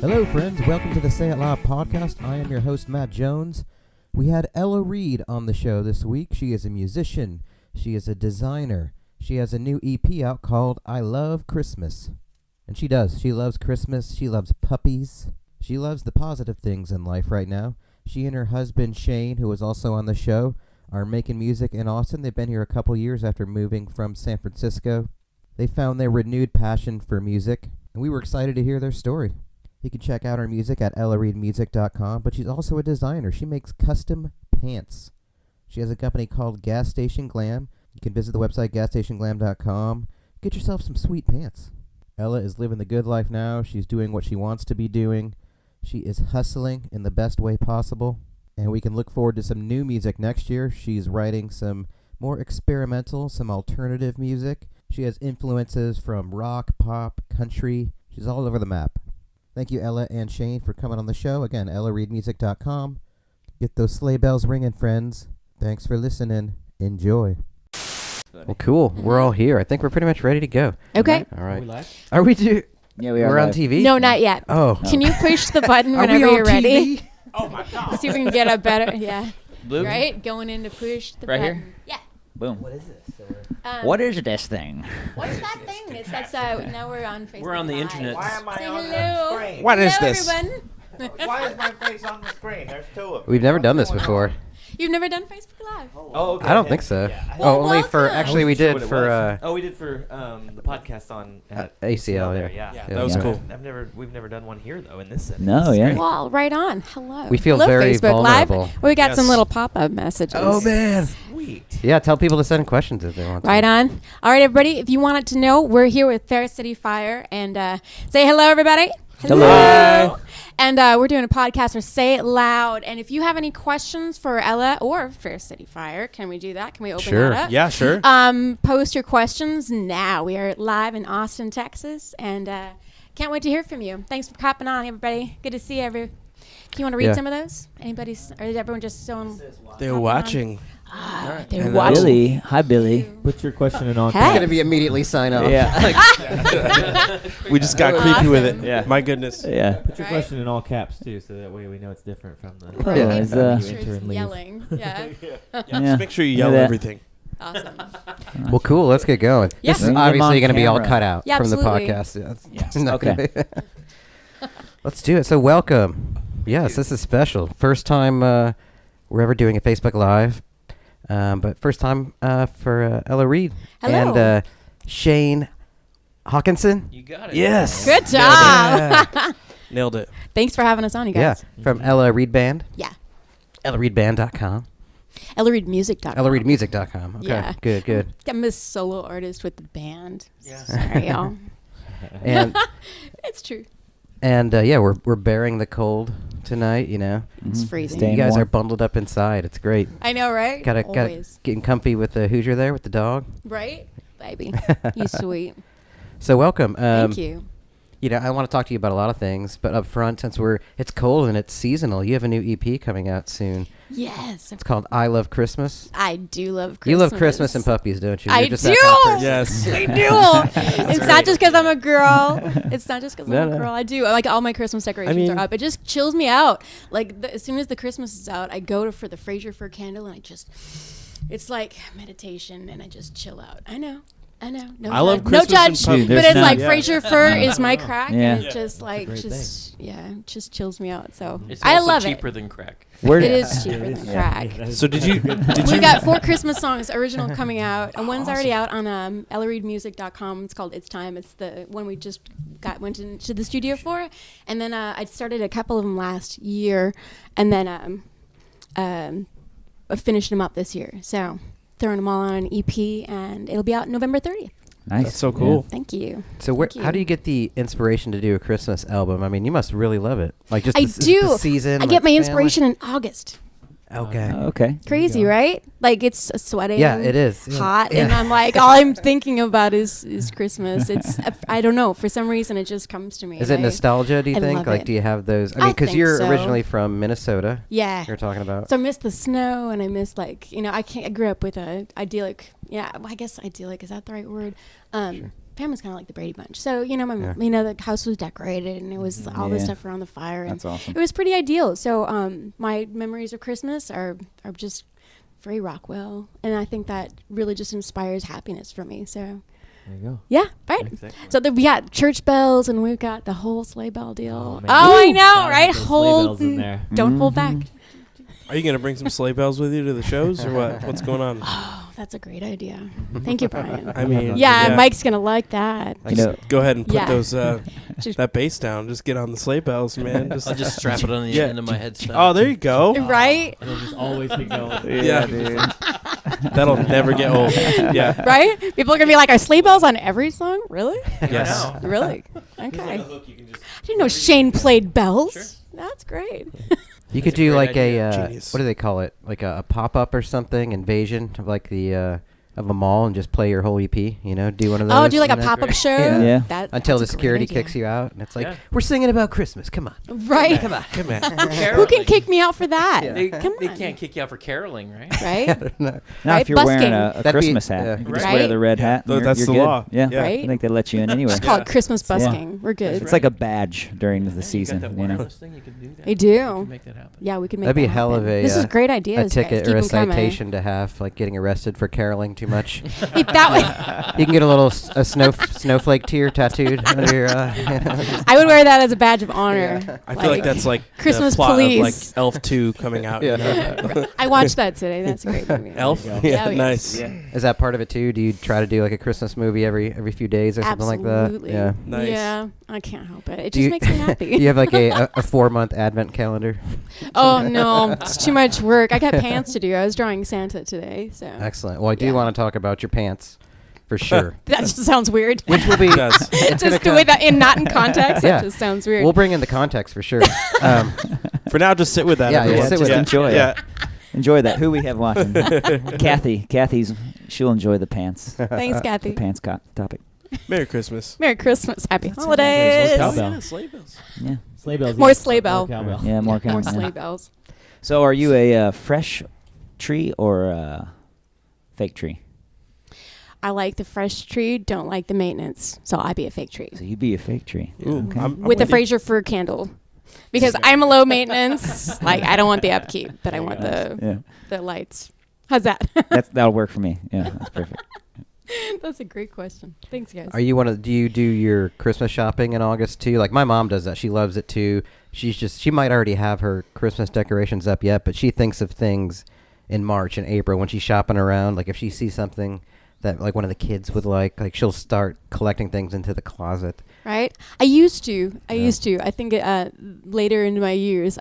Hello, friends. Welcome to the Say It Loud podcast. I am your host, Matt Jones. We had Ella Reid on the show this week. She is a musician. She is a designer. She has a new EP out called I Love Christmas. And she does. She loves Christmas. She loves puppies. She loves the positive things in life right now. She and her husband, Shane, who was also on the show, are making music in Austin. They've been here a couple years after moving from San Francisco. They found their renewed passion for music, and we were excited to hear their story. You can check out her music at ellareidmusic.com, but she's also a designer. She makes custom pants. She has a company called Gas Station Glam. You can visit the website gasstationglam.com. Get yourself some sweet pants. Ella is living the good life now. She's doing what she wants to be doing. She is hustling in the best way possible, and we can look forward to some new music next year. She's writing some more experimental, some alternative music. She has influences from rock, pop, country. She's all over the map. Thank you, Ella and Shane, for coming on the show. Again, ellareidmusic.com. Get those sleigh bells ringing, friends. Thanks for listening. Enjoy. Well, cool. We're all here. I think we're pretty much ready to go. Okay. All right. Are we live? Are we do? Yeah, we are. We're on live. TV? No, not yet. Oh. Can you push the button Are whenever we on you're ready? TV? Oh my God. Let's see if we can get a better. Yeah. Blue? Right? Going in to push the Right button. here? Yeah. Boom. What is this? What is this thing? What's that thing? That's now we're on Facebook. We're on the Live. internet. Why am I Say on hello. the screen? What is Hello, this? everyone. Why is my face on the screen? There's two of them. We've never done this before. You've never done Facebook Live? Oh, okay. I don't think so. Yeah. Well, only for, welcome. actually we did for, we did for the podcast on ACL, there, yeah. yeah. That was Yeah. cool. We've never done one here though in this setting. No, This is yeah. great. Well, right on. Hello. We feel Hello, very Facebook vulnerable. Live. We got some Yes. little pop-up messages. Oh, man. Sweet. Yeah, tell people to send questions if they want to. Right on. All right, everybody. If you wanted to know, we're here with Fair City Fire. And say hello, everybody. Hello. And we're doing a podcast for Say It Loud. And if you have any questions for Ella or Fair City Fire, can we do that? Can we open Sure. that up? Yeah, sure. Post your questions now. We are live in Austin, Texas. And can't wait to hear from you. Thanks for copping on, everybody. Good to see you. Do you want to read Yeah. some of those? Or is everyone just so... They're watching. They're And watching. Billy. Hi, Billy. Put your question in all Hey. It's going to be immediately sign off. Yeah. We just got Awesome. creepy with it. Yeah. My goodness. Yeah. Put your Right? question in all caps too, so that way we know it's different from the. Yeah, Make it's, sure uh, you enter it's and leave. yelling. Yeah. Yeah, Yeah. Just make sure you Look at yell that. everything. Awesome. Well, cool. Let's get going. Yeah. This is Bring them obviously on going to be all camera. cut out Yeah, from the absolutely. podcast. Yeah, it's Yes. not Okay. gonna be- Let's do it. So welcome. Yes, this is special. First time we're ever doing a Facebook Live. But first time for Ella Reid. Hello. And Shane Hawkinson. You got it. Yes. Good job. Yeah. Nailed it. Thanks for having us on, you Yeah. guys. From Ella Reid Band. Yeah. EllaReidBand.com. EllaReidMusic.com. EllaReidMusic.com. Okay. Yeah. Good, good. I'm a solo artist with the band. Yeah. Sorry, y'all. And It's true. yeah, we're bearing the cold tonight, you know. It's Mhm. freezing. Staying You guys warm. are bundled up inside. It's great. I know, right? Gotta Always. getting comfy with the Hoosier there with the dog. Right? Baby. You sweet. So welcome. Thank you. You know, I want to talk to you about a lot of things, but up front, since it's cold and it's seasonal, you have a new EP coming out soon. Yes. It's called I Love Christmas. I do love Christmas. You love Christmas and puppies, don't you? I You're just do. that kind of person. Yes. I do. It's not just because I'm a girl. It's not just because I'm No, a no. girl. I do. Like all my Christmas decorations mean- are up. It just chills me out. Like as soon as the Christmas is out, I go for the Fraser fir candle and it's like meditation and I just chill out. I know. No I love judge. No Christmas and judge. puppies. But There's it's not- like Yeah. Fraser fir is my crack, Yeah. and it just like great just chills me out. So It's I also love cheaper it. than crack. Where It is cheaper It than is. crack. So did you We got 4 Christmas songs original coming out, and one's already out on ellareidmusic.com. It's called It's Time. It's the one we just went into the studio for, and then I started a couple of them last year, and then I finished them up this year. So throwing them all on an EP, and it'll be out November 30th. Nice. That's so cool. Thank you. So Thank how do you get the inspiration to do a Christmas album? I mean, you must really love it. Like just I the do. season. I like get my family? inspiration in August. Okay. Okay. Crazy, right? Like it's sweating. Yeah, it is. Yeah. Hot, Yeah. and I'm like, all I'm thinking about is Christmas. It's I don't know, for some reason it just comes to me. Is it and nostalgia, do you I think? love Like, it. do you have those? I I mean, because think you're so. originally from Minnesota. Yeah. You're talking about. So I miss the snow, and I miss I grew up with a idyllic. Yeah, well, I guess idyllic, is that the right word? family's kind of like the Brady Bunch. So, you know, Yeah. the house was decorated and it was all this Yeah. stuff around the fire. And That's awesome. it was pretty ideal. So my memories of Christmas are just very Rockwell. And I think that really just inspires happiness for me. So, There you go. yeah, right. Exactly. So we got church bells and we've got the whole sleigh bell deal. Oh, Oh, man. I Woo! know, Gotta right? have those sleigh Hold, bells in there. don't hold back. Are you gonna bring some sleigh bells with you to the shows or what? What's going on? Oh, that's a great idea. Thank you, Brian. I mean, Yeah, Mike's going to like that. You know, Go ahead and put Yeah. those Just- that bass down. Just get on the sleigh bells, man. I'll just strap it on the Yeah. end of my headset. Oh, there you go. Right? It'll just always be going. Yeah, that'll never get old. Yeah. Right? People are going to be like, are sleigh bells on every song? Really? Yes. Really? There's like Okay. a hook you can just. I didn't know Shane played bells. That's great. You could a do great like idea. Genius. what do they call it? Like a pop-up or something, invasion of like the of a mall, and just play your whole EP. You know, do one of those. Oh, do like a you know? pop-up show? Yeah. Yeah. That, Until the that's a great security idea. kicks you out, and it's like Yeah. we're singing about Christmas. Come on. Right? Come on. Who can kick me out for that? They, Come they on. can't kick you out for caroling, right? Right? No. now Right, if you're wearing busking. a That'd be- Christmas hat, yeah. you can just Right. wear the red hat. And That's you're the good. law. Yeah. Yeah. Right? I think they let you in anywhere. It's called Christmas Yeah. busking. We're good. It's like a badge during the You season. got that You know. wireless thing, you can do that. They do. You can make that happen. Yeah, we could make That'd be a that hell of happen. a This is great ideas. a guys. ticket Keep or a 'em coming. citation to have, like getting arrested for caroling too much. Hey, that You can get a little a snowflake tear tattooed under your. I would wear that as a badge of honor. I feel like that's like Christmas the plot police. of like Elf 2 coming out. Yeah. You know? I watched that today. That's a great movie. Elf? There you go. Yeah, Oh, yes. nice. Yeah. Is that part of it too? Do you try to do like a Christmas movie every few days or something like that? Absolutely. Yeah. Nice. Yeah, I can't help it. It Do just you- makes me happy. Do you have like a 4-month advent calendar? Oh no, it's too much work. I got pants to do. I was drawing Santa today, so Excellent. Well, I do Yeah. want to talk about your pants, for sure. that just sounds weird. Which will be. It does. It's gonna just the way come- that not in context, Yeah. that just sounds weird. We'll bring in the context for sure. Um, For now, just sit with that. Yeah, everyone. yeah, sit with just it. enjoy Yeah. it. Enjoy that. Who we have watching? Kathy's. She'll enjoy the pants. Thanks, The Kathy. pants topic. Merry Christmas. Merry Christmas, Happy More Holidays. cowbell. Yeah, sleigh bells. Yeah. Sleigh bells. More yeah. sleigh bell. cowbell. Yeah. More More kind of. sleigh bells. So, are you a fresh tree or a fake tree? I like the fresh tree, don't like the maintenance, so I be a fake tree So you be a fake tree. Ooh, Okay. I'm with the you. Fraser fir candle, because I'm a low maintenance. Like I don't want the upkeep, but I want Yeah. the lights. How's that? That'll work for me. Yeah, that's perfect. That's a great question. Thanks, guys. Are you one of? Do you do your Christmas shopping in August too? Like my mom does that. She loves it too. She might already have her Christmas decorations up yet, but she thinks of things in March and April when she's shopping around. Like if she sees something that like one of the kids would like she'll start collecting things into the closet. Right? I used to. Yeah. I think later in my years,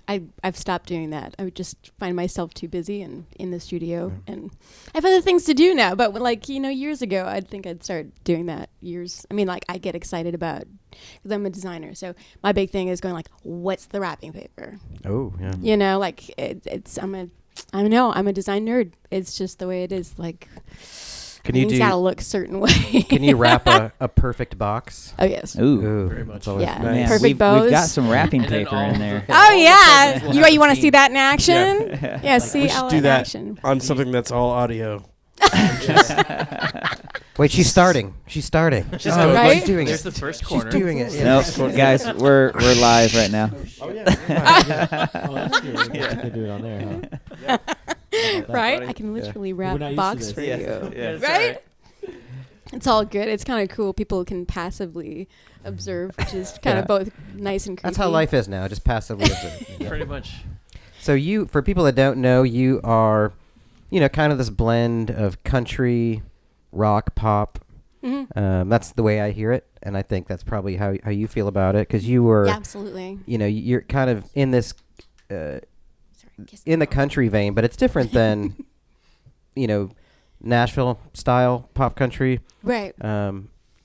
I've stopped doing that. I would just find myself too busy and in the studio, and I have other things to do now. But like years ago, I think I'd start doing that. I mean, like I get excited about because I'm a designer. So my big thing is going like, what's the wrapping paper? Oh yeah. You know, like I'm a design nerd. It's just the way it is. Like, Can you it's do? gotta look a certain way. Can you wrap a perfect box? Oh yes. Ooh. Very much. that's always Yeah. nice. Man, Perfect we've bows. got some wrapping And then paper all in of there. the- Oh yeah. We'll You want to have see that in action? Yeah. Yeah. See We should all do in that action. on something that's all audio. Wait, she's starting. She's starting. She's Oh, going- Right? She's doing There's it. the first She's corner. doing it. Yeah. Nope, guys, we're live right now. Oh yeah. Oh, that's true. You could do it on there, huh? How about that? Right? I can literally We're wrap not used to box this. for Yeah. you. Yeah. Right? It's all good. It's kind of cool. People can passively observe, which is kind of Yeah. both nice and creepy. That's how life is now. Just passively observe. Yeah. Pretty much. So you, for people that don't know, you are, kind of this blend of country, rock, pop. Mhm. That's the way I hear it, and I think that's probably how you feel about it, because you were, Yeah, absolutely. you're kind of in this, Sorry, kiss in the mouth. country vein, but it's different than, Nashville style pop country. Right.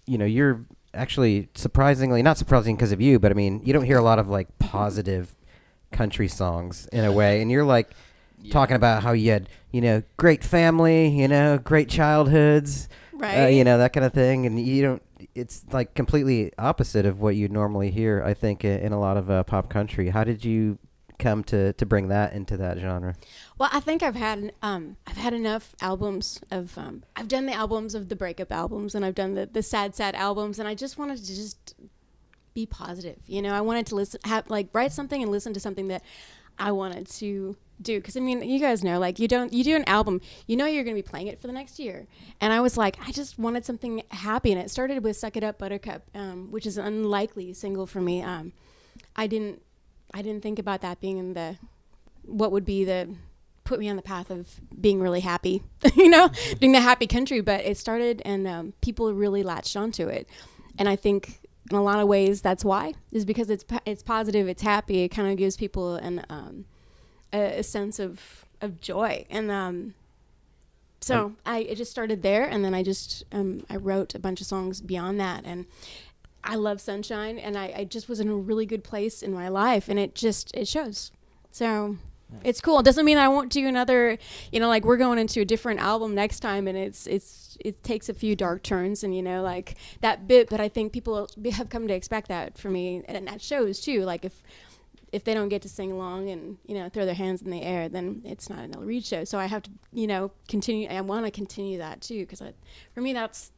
You're actually surprisingly, not surprising because of you, but I mean, you don't hear a lot of like positive country songs in a way, and you're like talking about how you had, great family, great childhoods, Right. that kind of thing, and you don't. It's like completely opposite of what you normally hear, I think, in a lot of pop country. How did you come to bring that into that genre? Well, I think I've had enough albums of I've done the albums of the breakup albums, and I've done the sad albums, and I just wanted to just be positive. I wanted to write something and listen to something that I wanted to do, because I mean, you guys know, like, you do an album, you're going to be playing it for the next year, and I was like, I just wanted something happy, and it started with "Suck It Up, Buttercup," which is an unlikely single for me. I didn't think about that being in what would be put me on the path of being really happy, doing the happy country, but it started, and people really latched onto it, and I think in a lot of ways that's why, is because it's positive, it's happy, it kind of gives people a sense of joy, and so it just started there, and then I wrote a bunch of songs beyond that, and I love sunshine, and I just was in a really good place in my life, and it shows. So it's cool. It doesn't mean I won't do another, like, we're going into a different album next time, and it takes a few dark turns, and like that bit, but I think people have come to expect that from me, and that shows too. Like, if they don't get to sing along and throw their hands in the air, then it's not an Ella Reid show. So I have to continue. I want to continue that too, because for me that's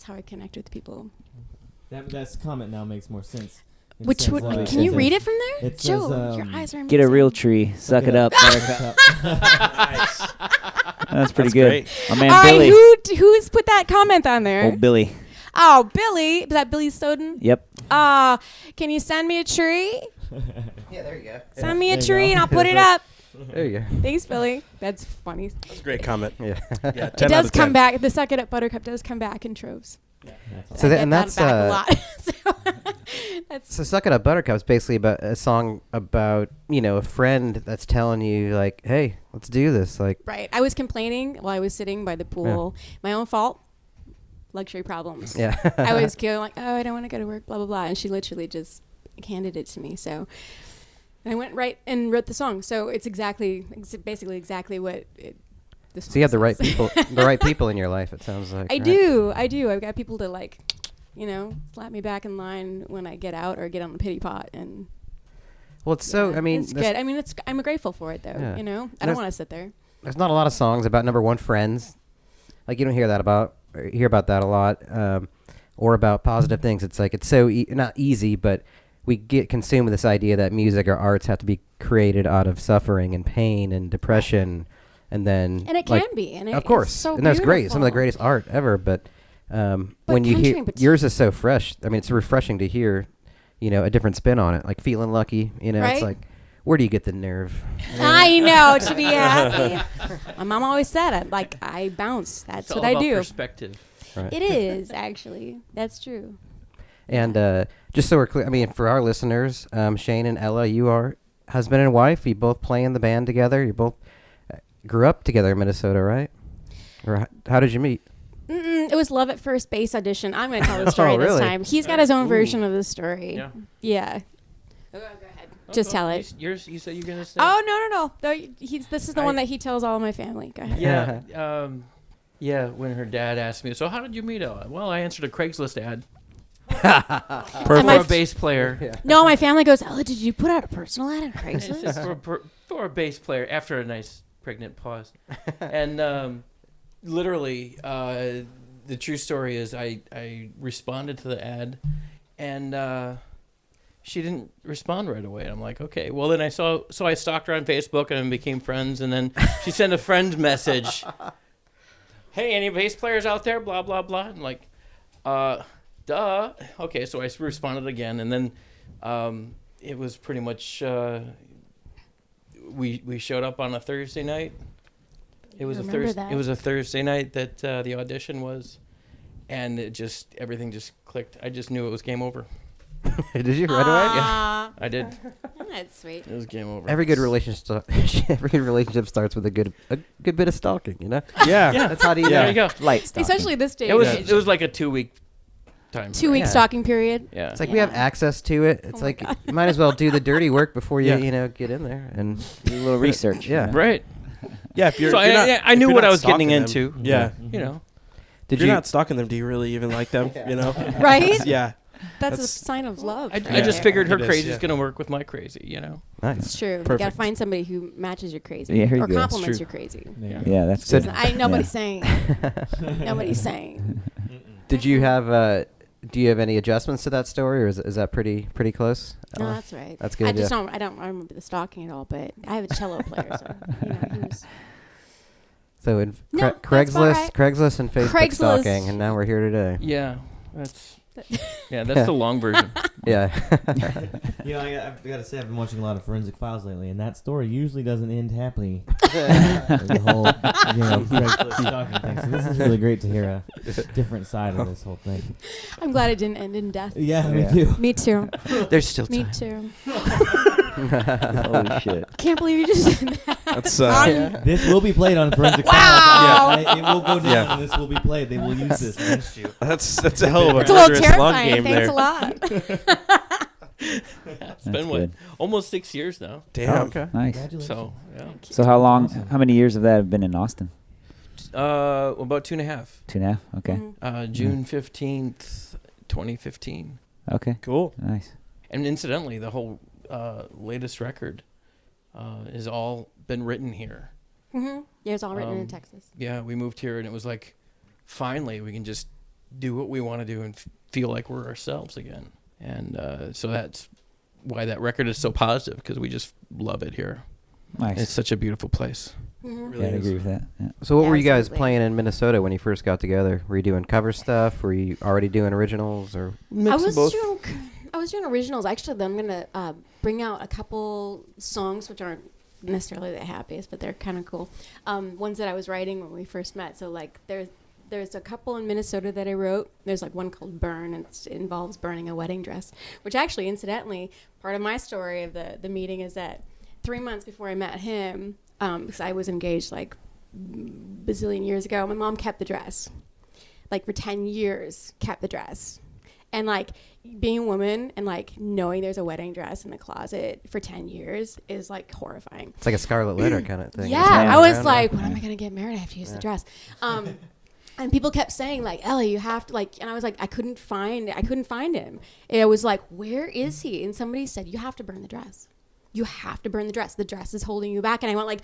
how I connect with people. That comment now makes more sense. Which one? Can you read it from there? It Joe, says, your eyes are amazing. Get a real tree. Suck it up, buttercup. Nice. That's pretty That's good. great. My man All Billy. right, who's put that comment on there? Old Billy. Oh, Billy. Is that Billy Soden? Yep. Can you send me a tree? Yeah, there you go. Send me a There you tree go. and I'll put it up. There you go. Thanks, Billy. That's funny. That's a great comment. Yeah. Yeah, 10 It out does of come 10. back. The Suck It Up Buttercup does come back in troves. So I that, get and that that's back a lot. So that's so "Suck It Up, Buttercup" is basically about a song about a friend that's telling you, like, hey, let's do this. Like, right. I was complaining while I was sitting by the pool. My own fault. Luxury problems. yeah. I was going like, oh, I don't want to go to work, blah, blah, blah. And she literally just handed it to me. So I went right and wrote the song. So it's basically exactly what the song So you have the right says. people in your life, it sounds like. I right? do. I've got people to slap me back in line when I get out or get on the pity pot. And Well, it's so, I mean, it's good. I mean, I'm grateful for it though. Yeah. I don't There's- want to sit there. there's not a lot of songs about number one friends. Like, you don't hear about that a lot, or about positive things. It's like, it's so not easy, but we get consumed with this idea that music or arts have to be created out of suffering and pain and depression, and then And it can be. And of course, it's so and that's great. Some of the beautiful. greatest art ever. But when you country hear in yours is so fresh. I mean, it's refreshing to hear, a different spin on it. Like "Feeling Lucky." It's Right? like, where do you get the nerve? I know, to be happy. My mom always said, I bounce. That's It's what all I about do. perspective. Right. It is, actually. That's true. And just so we're clear, I mean, for our listeners, Shane and Ella, you are husband and wife. You both play in the band together. You both grew up together in Minnesota, right? Or how did you meet? It was love at first base audition. I'm going to tell the story this really? time. He's got his own version of the story. Yeah. Yeah. Go ahead. Just tell it. You said you're gonna say. Oh, no. This is the one that he tells all of my family. Go ahead. Yeah. Yeah. When her dad asked me, so how did you meet Ella? Well, I answered a Craigslist ad for my a bass player. No, my family goes, Ella, did you put out a personal ad on It's Craigslist? just for a bass player after a nice pregnant pause. And literally, the true story is I responded to the ad, and she didn't respond right away. And I'm like, okay. Well, then I stalked her on Facebook and became friends. And then she sent a friend message. Hey, any bass players out there? Blah, blah, blah. And like, duh. Okay, so I responded again. And then it was pretty much, we showed up on a Thursday night. It was Remember It was a Thursday night that the audition was. And everything just clicked. I just knew it was game over. Did you right away? Aw, I did. that's sweet. It was game over. Every good relationship starts with a good bit of stalking. Yeah. That's how do you There know? you go. Light stalking. Especially this day. It was like a 2-week time. 2 week Yeah. stalking period. Yeah. It's like we have access to it. It's my like God. you might as well do the dirty work before you Yeah. get in there and Do a little research. Yeah. Right. Yeah, if you're, So if you're not, I knew if you're what not I was getting stalking into. them, yeah. You know. did If you're you not stalking them, do you really even like them? Right? Yeah. That's a sign of love. I right just there. figured her It is, crazy is yeah. going to work with my crazy, you know. Nice. It's true. You Perfect. gotta find somebody who matches your crazy Yeah, here you or go. compliments It's your crazy. Yeah, that's So good. Nobody's saying. Nobody's saying. Did you have? Do you have any adjustments to that story, or is that pretty close? No, Ella? that's right. That's good. I just yeah. don't. I don't remember the stalking at all. But I have a cello player, so he was. So in No, that's Craigslist, all right. Craigslist and Facebook Craigslist. stalking, and now we're here today. Yeah, that's the long version. Yeah. You know, I've got to say, I've been watching a lot of Forensic Files lately, and that story usually doesn't end happily. The whole, Craigslist stalking thing. So this is really great to hear a different side of this whole thing. I'm glad it didn't end in death. Yeah, Yeah. me too. Me too. There's still Me time. too. Holy shit. Can't believe you just said that. That's This will be played on Forensic Wow. Files. Yeah. It will go down, Yeah. and this will be played. They will use this against you. that's a hell of a It's a little murderous long terrifying. game Thanks there. a lot. It's That's been good. almost 6 years now. Damn. okay. Nice. Congratulations. So yeah, So how long? Awesome. How many years of that have been in Austin? about 2.5. 2.5. Okay. Mhm. June 15th, 2015. Okay. Cool. Nice. And incidentally, the whole latest record is all been written here. Mhm. Yeah, it's all written in Um, Texas. Yeah, we moved here and it was like, finally, we can just do what we want to do and feel like we're ourselves again. And so that's why that record is so positive, because we just love it here. Nice. It's such a beautiful place. Mhm. Really yeah, I is. agree with that. Yeah. So what were you guys Absolutely. playing in Minnesota when you first got together? Were you doing cover stuff? Were you already doing originals? Or I was doing originals. Actually, then I'm gonna bring out a couple songs which aren't necessarily the happiest, but they're kind of cool. Ones that I was writing when we first met. So like there's a couple in Minnesota that I wrote. There's like one called Burn, and it involves burning a wedding dress, which actually, incidentally, part of my story of the meeting is that 3 months before I met him, because I was engaged like bazillion years ago, my mom kept the dress. Like for 10 years, kept the dress. And like being a woman and like knowing there's a wedding dress in the closet for 10 years is like horrifying. it's like a Scarlet Letter kind of thing. Yeah, Yeah. I was Around like, there. when am I gonna get married? I have to use the dress. And people kept saying like, Ellie, you have to like, and I was like, I couldn't find him. And I was like, where is he? And somebody said, you have to burn the dress. You have to burn the dress. The dress is holding you back. And I went like,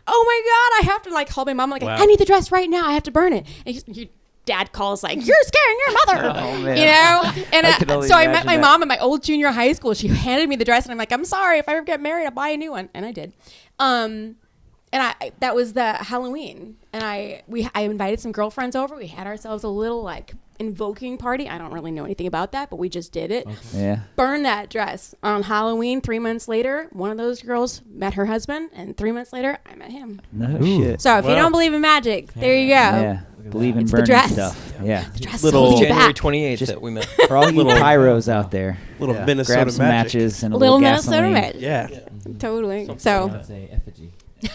oh my God, I have to like call my mom. Like, Wow. I need the dress right now. I have to burn it. And your dad calls like, you're scaring your mother. Oh, man. You know? And I could only so I met imagine my that. mom in my old junior high school. She handed me the dress and I'm like, I'm sorry. If I ever get married, I'll buy a new one. And I did. And that was the Halloween, and I invited some girlfriends over. We had ourselves a little like invoking party. I don't really know anything about that, but we just did it. Yeah. Burned that dress on Halloween. 3 months later, one of those girls met her husband, and 3 months later, I met him. No Ooh. shit. So if you Wow. don't believe in magic, there you go. Yeah. Believe in It's the burning dress. stuff. Yeah. The dress Little holds you January back. 28th Just- that we met. For all you Little- pyros out there, Little Yeah. Minnesota grab some magic. matches and a Little little Minnesota gasoline. magic. Yeah. Totally. Something So I'd say effigy. Yeah.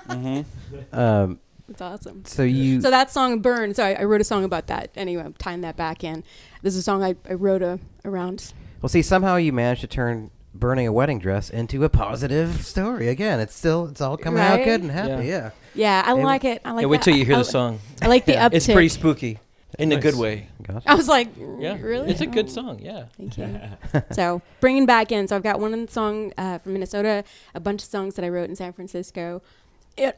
Mm-hmm. it's awesome. So you So that song Burn. So I wrote a song about that. Anyway, I'm tying that back in. This is a song I wrote around. well see somehow you managed to turn burning a wedding dress into a positive story again. It's all coming out Right? good and happy. Yeah. Yeah, I It- like it. I like Yeah, wait that. till you hear I, the song. I like the uptick. It's pretty spooky in a good Nice. way. Gosh. I was like, Yeah, really? It's a good Oh, song. Yeah. Thank you. So bringing back in. So I've got one song from Minnesota, a bunch of songs that I wrote in San Francisco.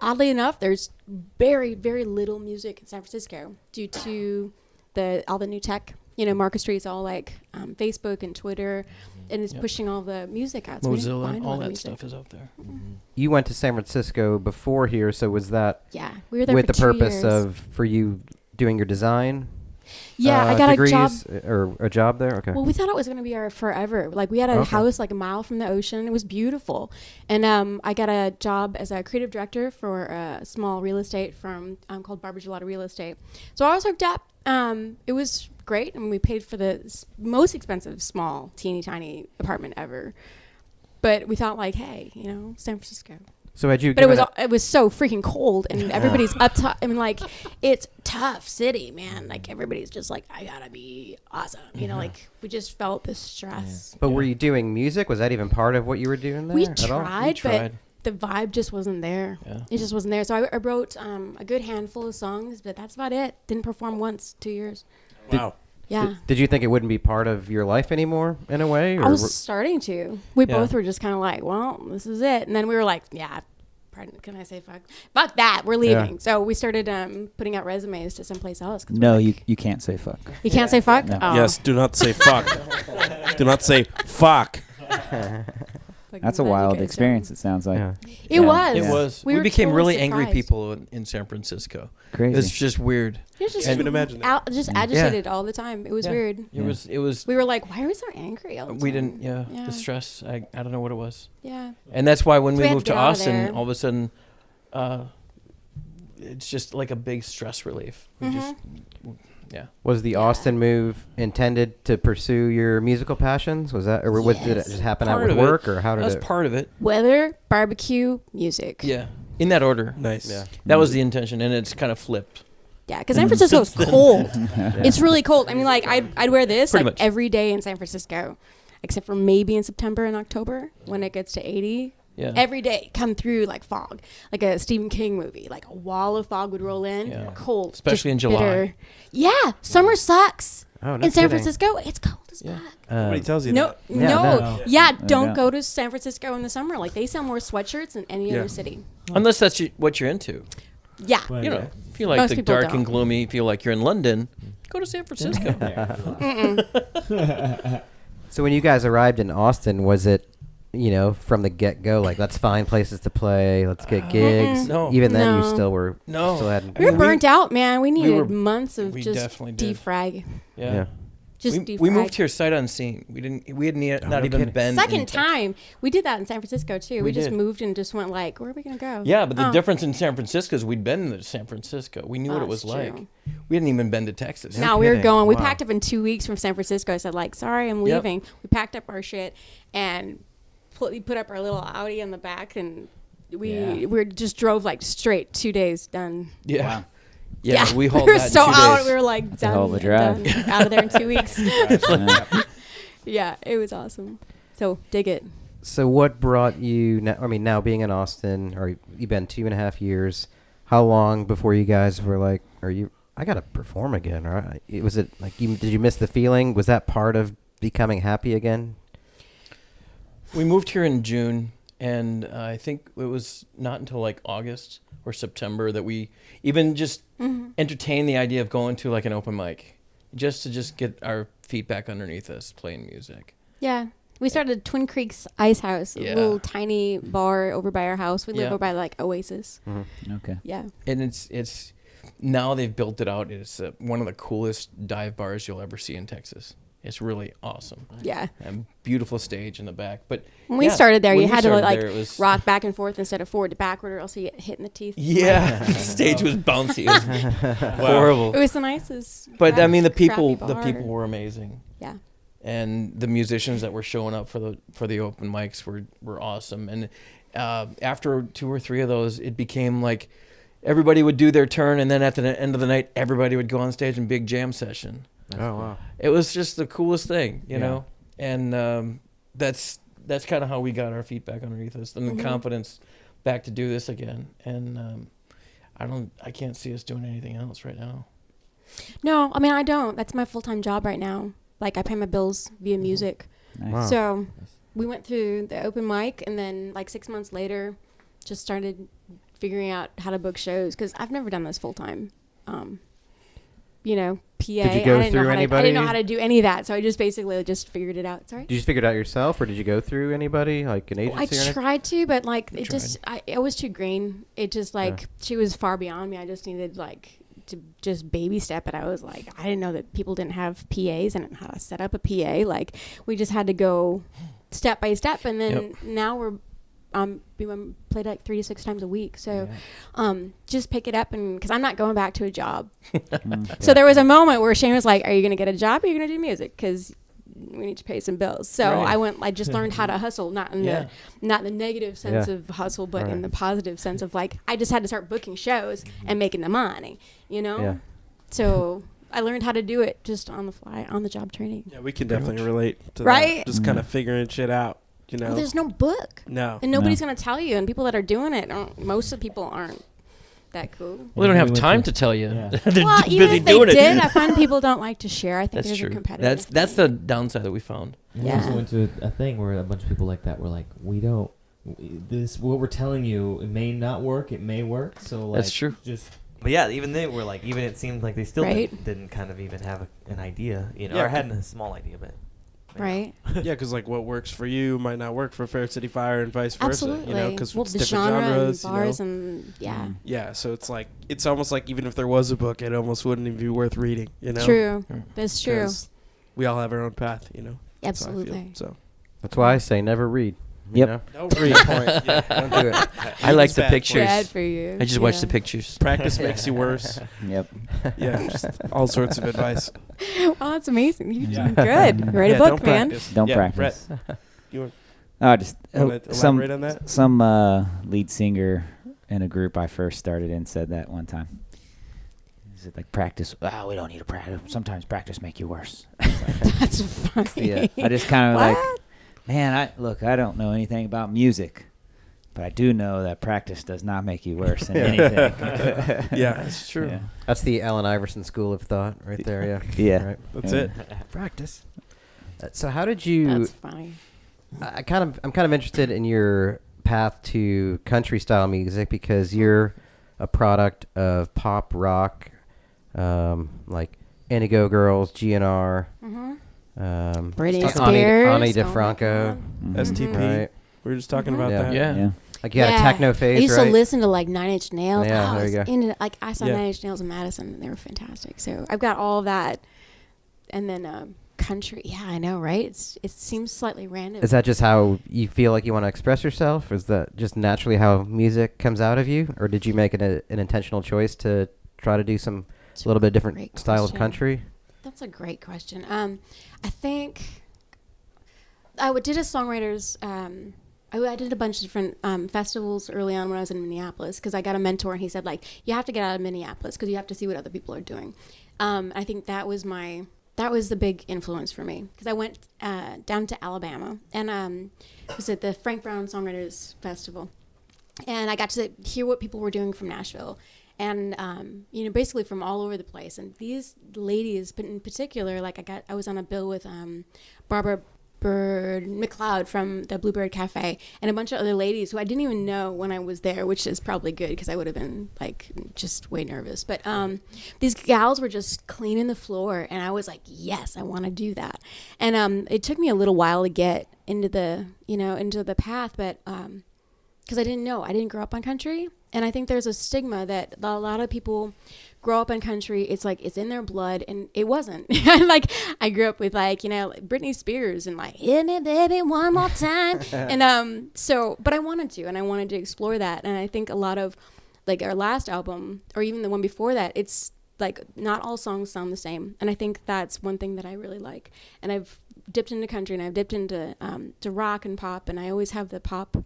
Oddly enough, there's very, very little music in San Francisco due to all the new tech. You know, Market Street's all like Facebook and Twitter, and it's Yep. pushing all the music out. So we didn't Mozilla, find a lot all of that music. stuff is out there. You went to San Francisco before here, so was that Yeah, we were there with for the purpose 2 years. of for you doing your design? Yeah, I got degrees, a job. or a job there. Okay. Well, we thought it was going to be our forever. Like we had a Okay. house like a mile from the ocean. It was beautiful. And I got a job as a creative director for a small real estate firm called Barber Gelato Real Estate. So I was hooked up. It was great. And we paid for the most expensive, small, teeny tiny apartment ever. But we thought like, hey, you know, San Francisco. So had you? But given it was so freaking cold, and everybody's up top. I mean, like, it's tough city, man. Like everybody's just like, I gotta be awesome. You know, like we just felt the stress. But were you doing music? Was that even part of what you were doing there We at all? tried, but tried. the vibe just wasn't there. Yeah. It just wasn't there. So I wrote a good handful of songs, but that's about it. Didn't perform once, 2 years. Wow. Yeah. Did you think it wouldn't be part of your life anymore in a way? I was starting to. We Yeah. both were just kind of like, well, this is it. And then we were like, yeah, can I say fuck? Fuck that. We're leaving. Yeah. So we started putting out resumes to someplace else. 'Cause No, we're like, you can't say fuck. You can't say fuck? No. Oh. Yes, do not say fuck. Do not say fuck. Like, That's a glad you wild guys experience, don't. it sounds like. Yeah. It Yeah. was. It Yeah. was. We We were became totally really angry surprised. people in San Francisco. Crazy. It's just weird. You're just, Can't even imagine that. just agitated all the time. It was Yeah. weird. It Yeah. was. It was. We were like, why are we so angry all the time? We didn't. Yeah. Yeah. The stress. I don't know what it was. Yeah. And that's why when So we we had moved to to get out of Austin, there. all of a sudden, it's just like a big stress relief. We just, yeah. Was the Austin move intended to pursue your musical passions? Was that, or did it Yes. just happen out Part with of it. work, or how That did was it? part of it. Weather, barbecue, music. Yeah. In that order. Nice. Yeah. That was the intention, and it's kind of flipped. Yeah, because San Francisco is cold. Yeah. It's really cold. I mean, like I'd wear this Pretty like much. every day in San Francisco, except for maybe in September and October when it gets to 80. Yeah. Every day come through like fog, like a Stephen King movie. Like a wall of fog would roll in. Yeah. Cold, Especially just in July. bitter. Yeah, summer sucks Oh, no in San kidding. Francisco. It's cold as Yeah. fuck. Nobody tells you No, that. Yeah, no, no. yeah. I Don't know. go to San Francisco in the summer. Like they sell more sweatshirts than any Yeah. other city. Unless that's what you're into. Yeah. Well, You yeah. know, if you like Most the people dark don't. and gloomy, feel like you're in London, go to San Francisco. So when you guys arrived in Austin, was it, from the get go, like let's find places to play, let's get gigs? No. Even then, you No. still were No. still hadn't. I We were mean, burnt out, man. We needed were- months of we just definitely did. defrag. Yeah. Yeah. Just we defrag. moved here sight unseen. We had no not even kidding. been. in Second Texas. time. We did that in San Francisco too. We We just did. moved and just went like, where are we gonna go? Yeah, but the Oh. difference in San Francisco is we'd been to San Francisco. We knew what it Oh, was that's like. true. We hadn't even been to Texas. No, we were kidding. going. We Wow. packed up in 2 weeks from San Francisco. I said like, sorry, I'm Yep. leaving. We packed up our shit and we put up our little Audi in the back and we just drove like straight 2 days done. Yeah. Wow. Yeah, we hauled we were that in so 2 out. days. We were like done, hell of a drive. done, out of there in 2 weeks. Yeah. Yeah, it was awesome. So dig it. So what brought you? Now being in Austin, or you've been 2.5 years. How long before you guys were like, I gotta perform again? Or was it like, did you miss the feeling? Was that part of becoming happy again? We moved here in June, and I think it was not until like August or September that we even just entertained the idea of going to like an open mic, just to get our feet back underneath us playing music. Yeah. We started Twin Creeks Ice House, Yeah. a little tiny bar over by our house. We live Yeah. over by like Oasis. Okay. Yeah. And it's now they've built it out. It's one of the coolest dive bars you'll ever see in Texas. It's really awesome. Yeah. And beautiful stage in the back. But When we yeah, started there, when you we had to started like there, it was- rock back and forth instead of forward to backward, or else you get hit in the teeth. Yeah, the stage was bouncy. It was horrible. It was the nicest. But I mean, the crappy people bar. were amazing, Yeah. and the musicians that were showing up for the open mics were awesome. And after 2 or 3 of those, it became like everybody would do their turn, and then at the end of the night, everybody would go on stage in big jam session. Oh wow. It was just the coolest thing, you Yeah. know. And that's kind of how we got our feet back underneath us and the confidence back to do this again. And I can't see us doing anything else right now. No, I mean, I don't. That's my full-time job right now. Like, I pay my bills via music. Nice. Wow. So we went through the open mic, and then like 6 months later, just started figuring out how to book shows, because I've never done this full-time. PA. Did you go through I anybody? didn't know how to do any of that, so I just basically just figured it out. Sorry. Did you just figure it out yourself, or did you go through anybody, like an agency I or anything? tried to, but like You it just, I was too green. It just like she was far beyond me. I just needed like to just baby step it. I was like, I didn't know that people didn't have PAs and how to set up a PA. Like we just had to go step by step, and then now we're we played like 3 to 6 times a week. So just pick it up, and because I'm not going back to a job. So there was a moment where Shane was like, "Are you going to get a job? Or are you going to do music? Because we need to pay some bills." So Right. I just learned how to hustle, not in the negative sense of hustle, but in the positive sense of like I just had to start booking shows and making the money, you know. Yeah. So I learned how to do it just on the fly, on the job training. Yeah, we can definitely relate to Right? that. Just kind of figuring shit out, you know. Well, there's no book. No. And nobody's going to tell you. And people that are doing it, most of the people aren't. that cool. Well, they don't have We went time to- to tell you. Yeah. They're Well, even busy if they doing did, it. I find people don't like to share. I think That's there's true. a competitive. That's the downside that we found. We Yeah. also went to a thing where a bunch of people like that were like, this what we're telling you, it may not work, it may work. So like, That's true. Just. But yeah, even they were like, even it seemed like they still Right. didn't kind of even have an idea, Yeah. or had a small idea, but. right. Yeah, because like what works for you might not work for Fair City Fire and vice versa. Absolutely. You know, because well, it's the different genre genres. and bars you know? and yeah. Yeah, so it's like it's almost like even if there was a book, it almost wouldn't even be worth reading. You know, True. Yeah. That's true. 'Cause we all have our own path. You know, That's how I feel. Absolutely. So That's why I say never read. you Yep. know? don't read. Don't do it. I like It's the bad for you. pictures. Bad for you. I just watch the Yeah. pictures. Practice makes you worse. Yep. Yeah, just all sorts of advice. Oh, that's amazing. You're Yeah. doing good. Write Yeah, a book, don't man. practice. Don't Yeah, practice. Brett, you want Just to elaborate some on that? lead singer in a group I first started in said that one time. He said like practice. We don't need to practice. Sometimes practice make you worse. That's funny. Yeah. I just kind of like, What? man, I don't know anything about music, but I do know that practice does not make you worse in anything. Yeah, that's true. Yeah. That's the Allen Iverson school of thought right there. Yeah. Yeah. Right. That's Yeah. it. Practice. So how did you? That's funny. I'm kind of interested in your path to country style music because you're a product of pop rock, like Indigo Girls, GNR, Mm-hmm. Ani Britney Spears. Ani Oh my DeFranco, God. Mhm. STP. right? We were just talking Mhm. about Yeah. that. Yeah. Yeah. Like you had a techno I phase, used right? to listen to like Nine Inch Nails. Yeah, I there was you go. into, like I saw Yeah. Nine Inch Nails in Madison, and they were fantastic. So I've got all that, and then country. Yeah, I know, right? It seems slightly random. Is that just how you feel like you want to express yourself? Or is that just naturally how music comes out of you? Or did you make it an intentional choice to try to do some It's a little bit different great style of question. country? That's a great question. I think I did a songwriters. I did a bunch of different festivals early on when I was in Minneapolis because I got a mentor and he said like you have to get out of Minneapolis because you have to see what other people are doing. I think that was the big influence for me because I went down to Alabama and it was at the Frank Brown Songwriters Festival, and I got to hear what people were doing from Nashville. And basically from all over the place. And these ladies, but in particular, like I was on a bill with Barbara Bird McLeod from the Bluebird Cafe, and a bunch of other ladies who I didn't even know when I was there, which is probably good because I would have been like just way nervous. But these gals were just cleaning the floor, and I was like, yes, I want to do that. And it took me a little while to get into the path, but because I didn't grow up on country. And I think there's a stigma that a lot of people grow up in country. It's like it's in their blood, and it wasn't. Like I grew up with Britney Spears and like hit me baby one more time. And but I wanted to explore that. And I think a lot of like our last album or even the one before that, it's like not all songs sound the same. And I think that's one thing that I really like. And I've dipped into country and I've dipped into to rock and pop, and I always have the pop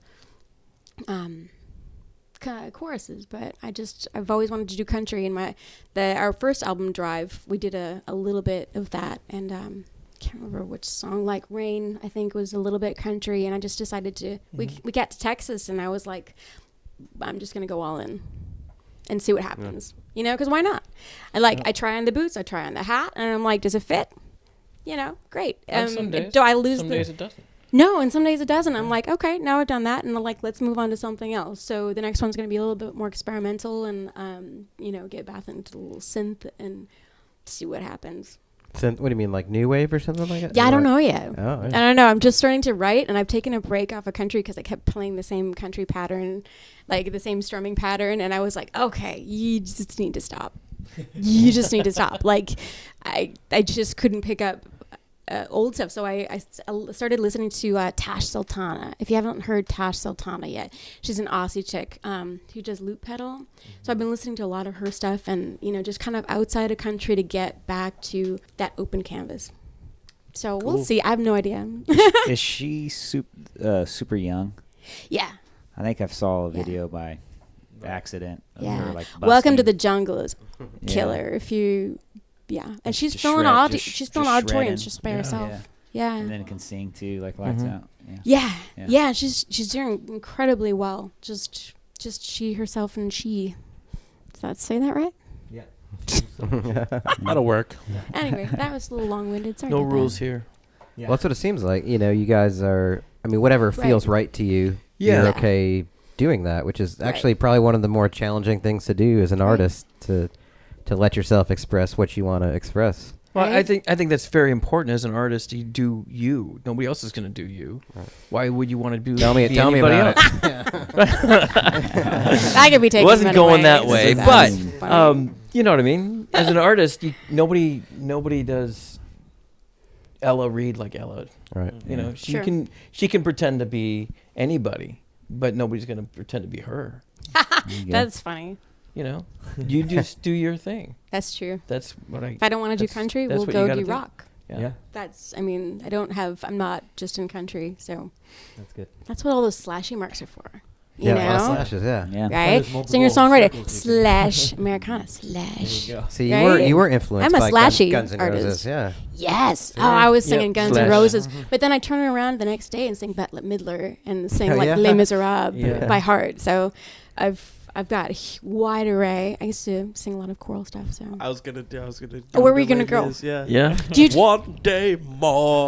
choruses, but I've always wanted to do country. And our first album Drive, we did a little bit of that, and can't remember which song, like Rain I think was a little bit country, and I just decided to we got to Texas and I was like, I'm just gonna go all in and see what happens, because why not? I try on the boots, I try on the hat, and I'm like, does it fit? Great. Some days. Do I lose Some days it doesn't. No, and some days it doesn't. I'm like, okay, now I've done that, and let's move on to something else. So the next one's going to be a little bit more experimental, and get back into a little synth and see what happens. What do you mean, like new wave or something like that? Yeah, I don't know yet. Oh, yeah. I don't know. I'm just starting to write, and I've taken a break off of country because I kept playing the same country pattern, like the same strumming pattern, and I was like, okay, you just need to stop. You just need to stop. Like, I just couldn't pick up old stuff. So I started listening to Tash Sultana. If you haven't heard Tash Sultana yet, she's an Aussie chick who does loop pedal. So I've been listening to a lot of her stuff and, just kind of outside of country to get back to that open canvas. So we'll see. I have no idea. Is she super young? Yeah. I think I saw a video by accident of Yeah. her, like, Welcome to busting. the Jungle is Yeah. killer. If you, yeah. And she's Just filling shred- she's filling just auditoriums shredding. just by Yeah. herself. Yeah. And then can sing too, like lights Mhm. out. Yeah. Yeah. Yeah. Yeah. She's doing incredibly well. Just she herself and she. Does that say that right? Yeah. That'll work. Anyway, that was a little long-winded. Sorry No about rules that. here. Yeah. Well, that's what it seems like. You know, you guys are. I mean, whatever feels right to you, Yeah. you're okay doing that, which is Right. actually probably one of the more challenging things to do as an Right. artist to let yourself express what you want to express. Well, I Right? think that's very important as an artist. You do you. Nobody else is going to do you. Right. Why would you want to do? Tell me be anybody about else? it. I could be taken. Wasn't many going that ways. way, That's but funny. you know what I mean. As an artist, nobody does Ella Reid like Ella. Right. You know, Sure. she can pretend to be anybody, but nobody's going to pretend to be her. That's funny. You know, you just do your thing. That's true. That's what I. If I don't want to do That's- country, that's we'll what you go gotta do think. rock. Yeah. That's. I mean, I'm not just in country, so That's good. that's what all those slashy marks are for. Yeah, You a lot of know, slashes, yeah. Yeah. right? There's multiple Singer songwriter circles you can- slash Americana There slash. you go. See, Right? you were influenced I'm a by slashy Guns N' artist. Roses, yeah. Yes. Oh, I was singing Yep. Guns Slash. N' Roses, but then I turn around the next day and sing Bette Midler and sing Oh, like yeah? Les Miserables Yeah. by heart. So, I've got a wide array. I used to sing a lot of choral stuff. So, I was gonna. Oh, where were you go gonna Les go? Mis, Yeah. Yeah. do you One day more.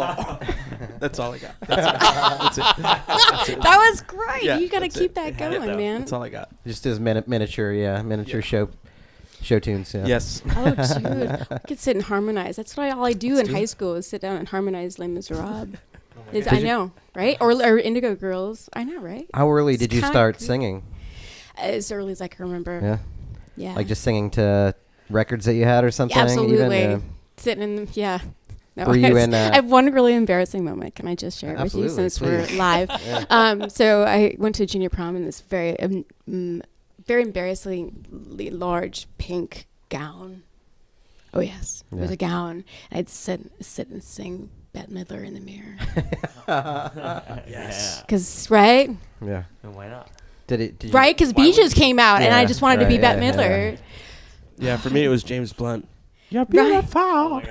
That's all I got. That's it. That's it. that was great. Yeah, You got to that's keep it. that Yeah, going, no, man. That's all I got. Just as miniature show tunes, yeah. Yes. Oh, dude, I could sit and harmonize. That's what all I do in high school is sit down and harmonize Les Miserables. I know, right? Or Indigo Girls. I know, right? How early It's did you kinda start creepy. singing? As early as I can remember. Yeah. Yeah. Like just singing to records that you had or something? Absolutely. Even, Sitting in, yeah. No, Were you it's- in, I have one really embarrassing moment. Can I just share it with you Absolutely, since we're please. live? Yeah. So I went to junior prom in this very embarrassingly large pink gown. Oh yes, it was Yeah. a gown. I'd sit and sing Bette Midler in the mirror. Yes. Cause right, Yeah. And why not? Did you, right, cause why would Beaches came out, and I Yeah, just wanted to be right, Bette yeah, Midler. Yeah. For me, it was James Blunt. You're Right. beautiful.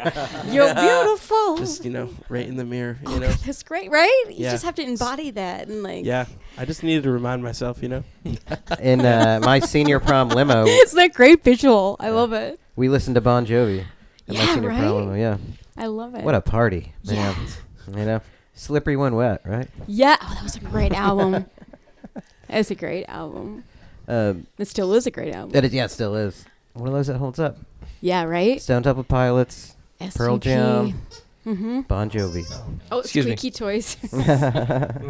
You're beautiful. Just right in the mirror. Oh, You know. God, that's great, right? You Yeah. just have to embody that and like. Yeah. I just needed to remind myself. You know. in my senior prom limo, It's that great visual. I love it. we listened to Bon Jovi. In my Yeah, senior prom right? limo, yeah. I love it. What a party, man. Yeah. You know, slippery when wet, right? Yeah. Oh, that was a great album. That's a great album. It still is a great album. Yeah, it still is. One of those that holds up. Yeah, right? Stone Temple Pilots, Pearl STP. Jam, Mm-hmm. Bon Jovi. Oh, Excuse me. squeaky toys.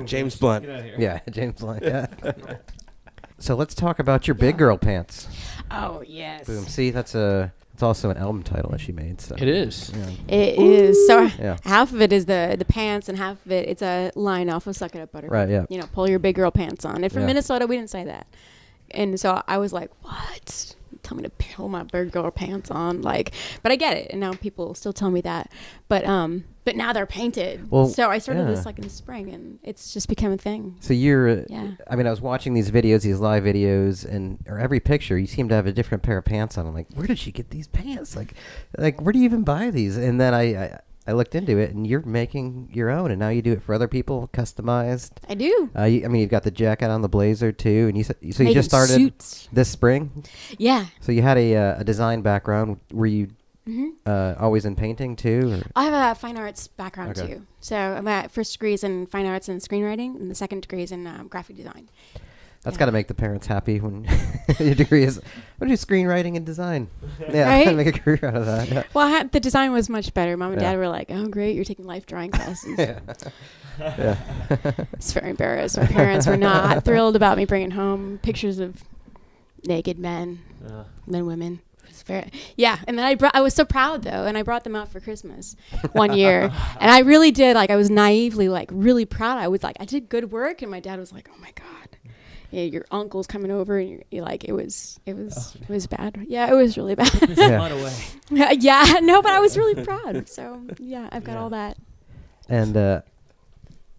James Blunt. Get out of here. Yeah, James Blunt. Yeah. So let's talk about your big girl pants. Oh, yes. Boom. See, it's also an album title that she made. So It is. yeah. It is. So Yeah. half of it is the pants, and half of it's a line off of Suck It Up Buttercup. Right. Yeah. You know, pull your big girl pants on. And from Yeah. Minnesota, we didn't say that. And so I was like, what? Tell me to pull my big girl pants on. Like, but I get it. And now people still tell me that. But now they're painted. Well, so I started yeah. this like in the spring, and it's just become a thing. So you're. Yeah. I mean, I was watching these videos, these live videos, or every picture, you seem to have a different pair of pants on. I'm like, where did she get these pants? Like, where do you even buy these? And then I looked into it, and you're making your own, and now you do it for other people, customized. I do. I mean, you've got the jacket on, the blazer too, and you you Making just started suits. this spring. Yeah. So you had a design background. Were you hmm always in painting too? Or? I have a fine arts background Okay. too. So I'm at first degrees in fine arts and screenwriting, and the second degree is in graphic design. That's Yeah. got to make the parents happy when your degree is. What do screenwriting and design? Yeah, Right? make a career out of that. Yeah. Well, the design was much better. Mom and Yeah. Dad were like, "Oh, great, you're taking life drawing classes." Yeah. Yeah. It's very embarrassed. My parents were not thrilled about me bringing home pictures of naked men, women. It was and then I was so proud though, and I brought them out for Christmas one year, and I really did. Like, I was naively really proud. I was like, I did good work, and my dad was like, "Oh my God. Yeah, your uncle's coming over," and you're like, it was bad. Yeah, it was really bad. Yeah. Run away. Yeah, no, but I was really proud. So yeah, I've got all that. And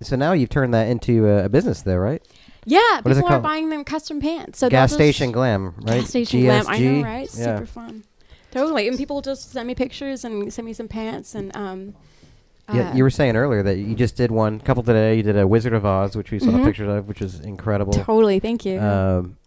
so now you've turned that into a business, though, right? Yeah, What is it people are called? buying them custom pants. So Gas they'll just- Station Glam, right? Gas Station Glam. I know, GSG? right? It's Yeah. super fun. Totally. And people just send me pictures and send me some pants and Yeah, you were saying earlier that you just did one couple today. You did a Wizard of Oz, which we saw Mhm. pictures of, which was incredible. totally. Thank you.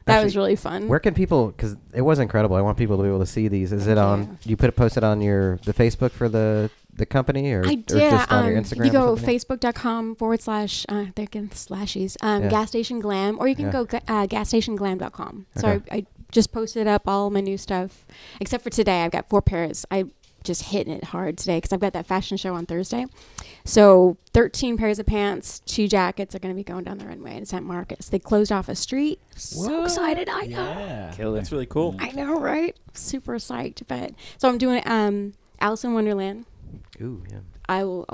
That Actually, was really fun. Where can people? Because it was incredible. I want people to be able to see these. Is it Yeah. on? Do you post it on the Facebook for the company, or, I or did. just on your Instagram? You go or something? facebook.com / they're again slashies. Yeah. Gas Station Glam, or you can Yeah. go gasstationglam.com. So Okay. I just posted up all my new stuff, except for today. I've got 4 pairs. I just hitting it hard today because I've got that fashion show on Thursday. So 13 pairs of pants, 2 jackets are going to be going down the runway in St. Marcus. They closed off a street. So excited. I know. Yeah. Killer. That's really cool. I know, right? Super psyched. But so I'm doing Alice in Wonderland. Ooh, yeah. I'll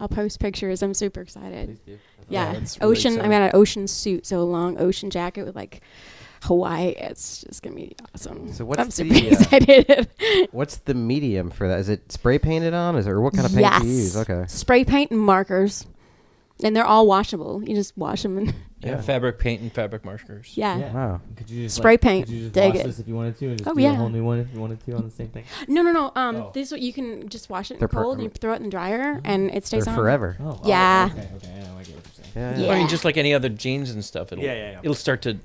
post pictures. I'm super excited. Please do. Yeah, that's really ocean. I exciting. got an ocean suit, so a long ocean jacket with like Hawaii. It's just gonna be awesome. So what's I'm super the, excited. What's the medium for that? Is it spray painted on? Or what kind of paint yes. do you use? Okay. Spray paint and markers, and they're all washable. You just wash them and Yeah, fabric paint and fabric markers. yeah. Wow. Could you just Spray paint. Could you just Dig wash it. this if you wanted to, and just Oh, do yeah. a whole new one if you wanted to on the same thing? No. Oh. This is what you can just wash it in They're cold. You throw it in the dryer, and it stays They're on forever. Oh. Yeah. Okay. Yeah, I get what you're saying. Yeah. Yeah. I mean, just like any other jeans and stuff, it'll Yeah. it'll start to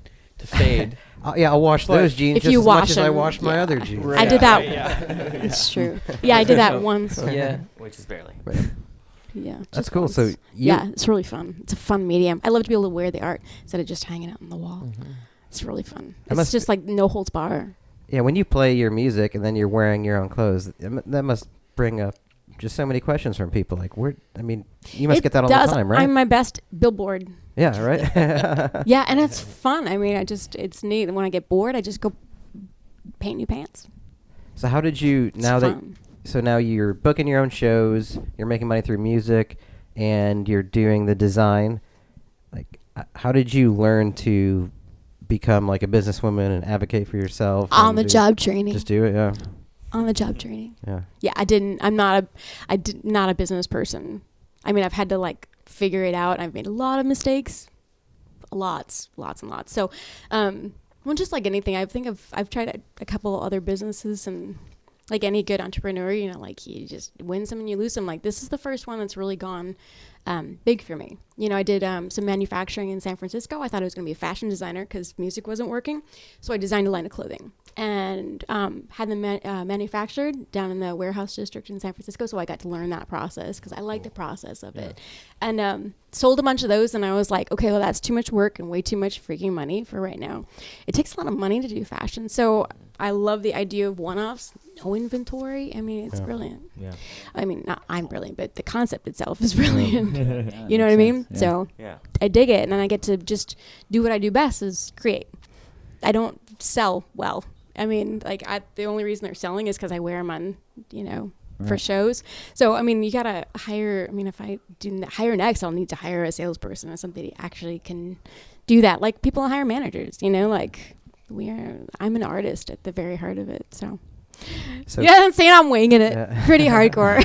fade. Yeah, I'll wash But those jeans if just you as much wash as I them, wash my yeah. other jeans. I did that. Yeah. It's true. Yeah, I did that once. Yeah. Which is barely. Yeah. That's just cool. once. So you, yeah, it's really fun. It's a fun medium. I love to be able to wear the art instead of just hanging out on the wall. Mm-hmm. It's really fun. That It's must just like no holds bar. yeah, when you play your music and then you're wearing your own clothes, that must bring up just so many questions from people. Like, where? I mean, you must It get that all does. the time, right? I'm my best billboard. Yeah, right. Yeah, and it's fun. I mean, it's neat. When I get bored, I just go paint new pants. So how did you It's now fun. So now you're booking your own shows, you're making money through music, and you're doing the design. Like, how did you learn to become like a businesswoman and advocate for yourself? On and the job training. Just do it, yeah. On the job training. Yeah. Yeah, I'm not a business person. I mean, I've had to like figure it out. I've made a lot of mistakes. Lots and lots. So, well, just like anything, I think I've tried a couple other businesses, and like any good entrepreneur, you know, like you just win some and you lose some. Like this is the first one that's really gone big for me. You know, I did some manufacturing in San Francisco. I thought I was going to be a fashion designer because music wasn't working. So I designed a line of clothing and had them manufactured down in the warehouse district in San Francisco. So I got to learn that process because I like the process of it. And sold a bunch of those. And I was like, okay, well, that's too much work and way too much freaking money for right now. It takes a lot of money to do fashion. So I love the idea of one-offs, no inventory. I mean, it's brilliant. Yeah. I mean, not I'm brilliant, but the concept itself is brilliant. Yeah, You know what I makes mean? sense, yeah. So Yeah. I dig it, and then I get to just do what I do best is create. I don't sell well. I mean, like the only reason they're selling is because I wear them on, you know, for Right. shows. So I mean, you gotta hire. I mean, if I do hire next, I'll need to hire a salesperson or somebody who actually can do that. Like people hire managers. You know, like I'm an artist at the very heart of it. So. So Yeah, I'm saying I'm winging it. Yeah. Pretty hardcore.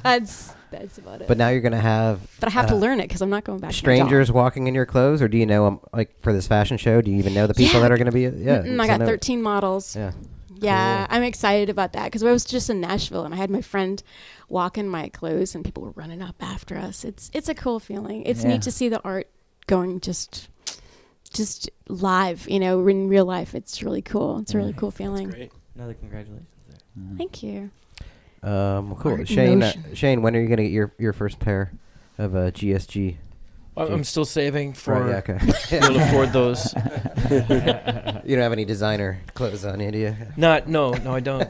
That's about it. But now you're gonna have But I have to learn it because I'm not going back. strangers walking in your clothes, or do you know 'em, like for this fashion show? Do you even know the people Yeah. that are gonna be? Yeah, To I so got know- 13 models. Yeah. Yeah, Cool. I'm excited about that because I was just in Nashville and I had my friend walk in my clothes and people were running up after us. It's a cool feeling. It's Yeah. neat to see the art going just live, you know, in real life. It's really cool. It's a really cool feeling. Great. Another congratulations there. Thank you. Cool. Art in Shane, motion. Shane, when are you gonna get your first pair of GSG? I'm still saving for Right, yeah, being able to afford those. You don't have any designer clothes on you, do you? No, I don't.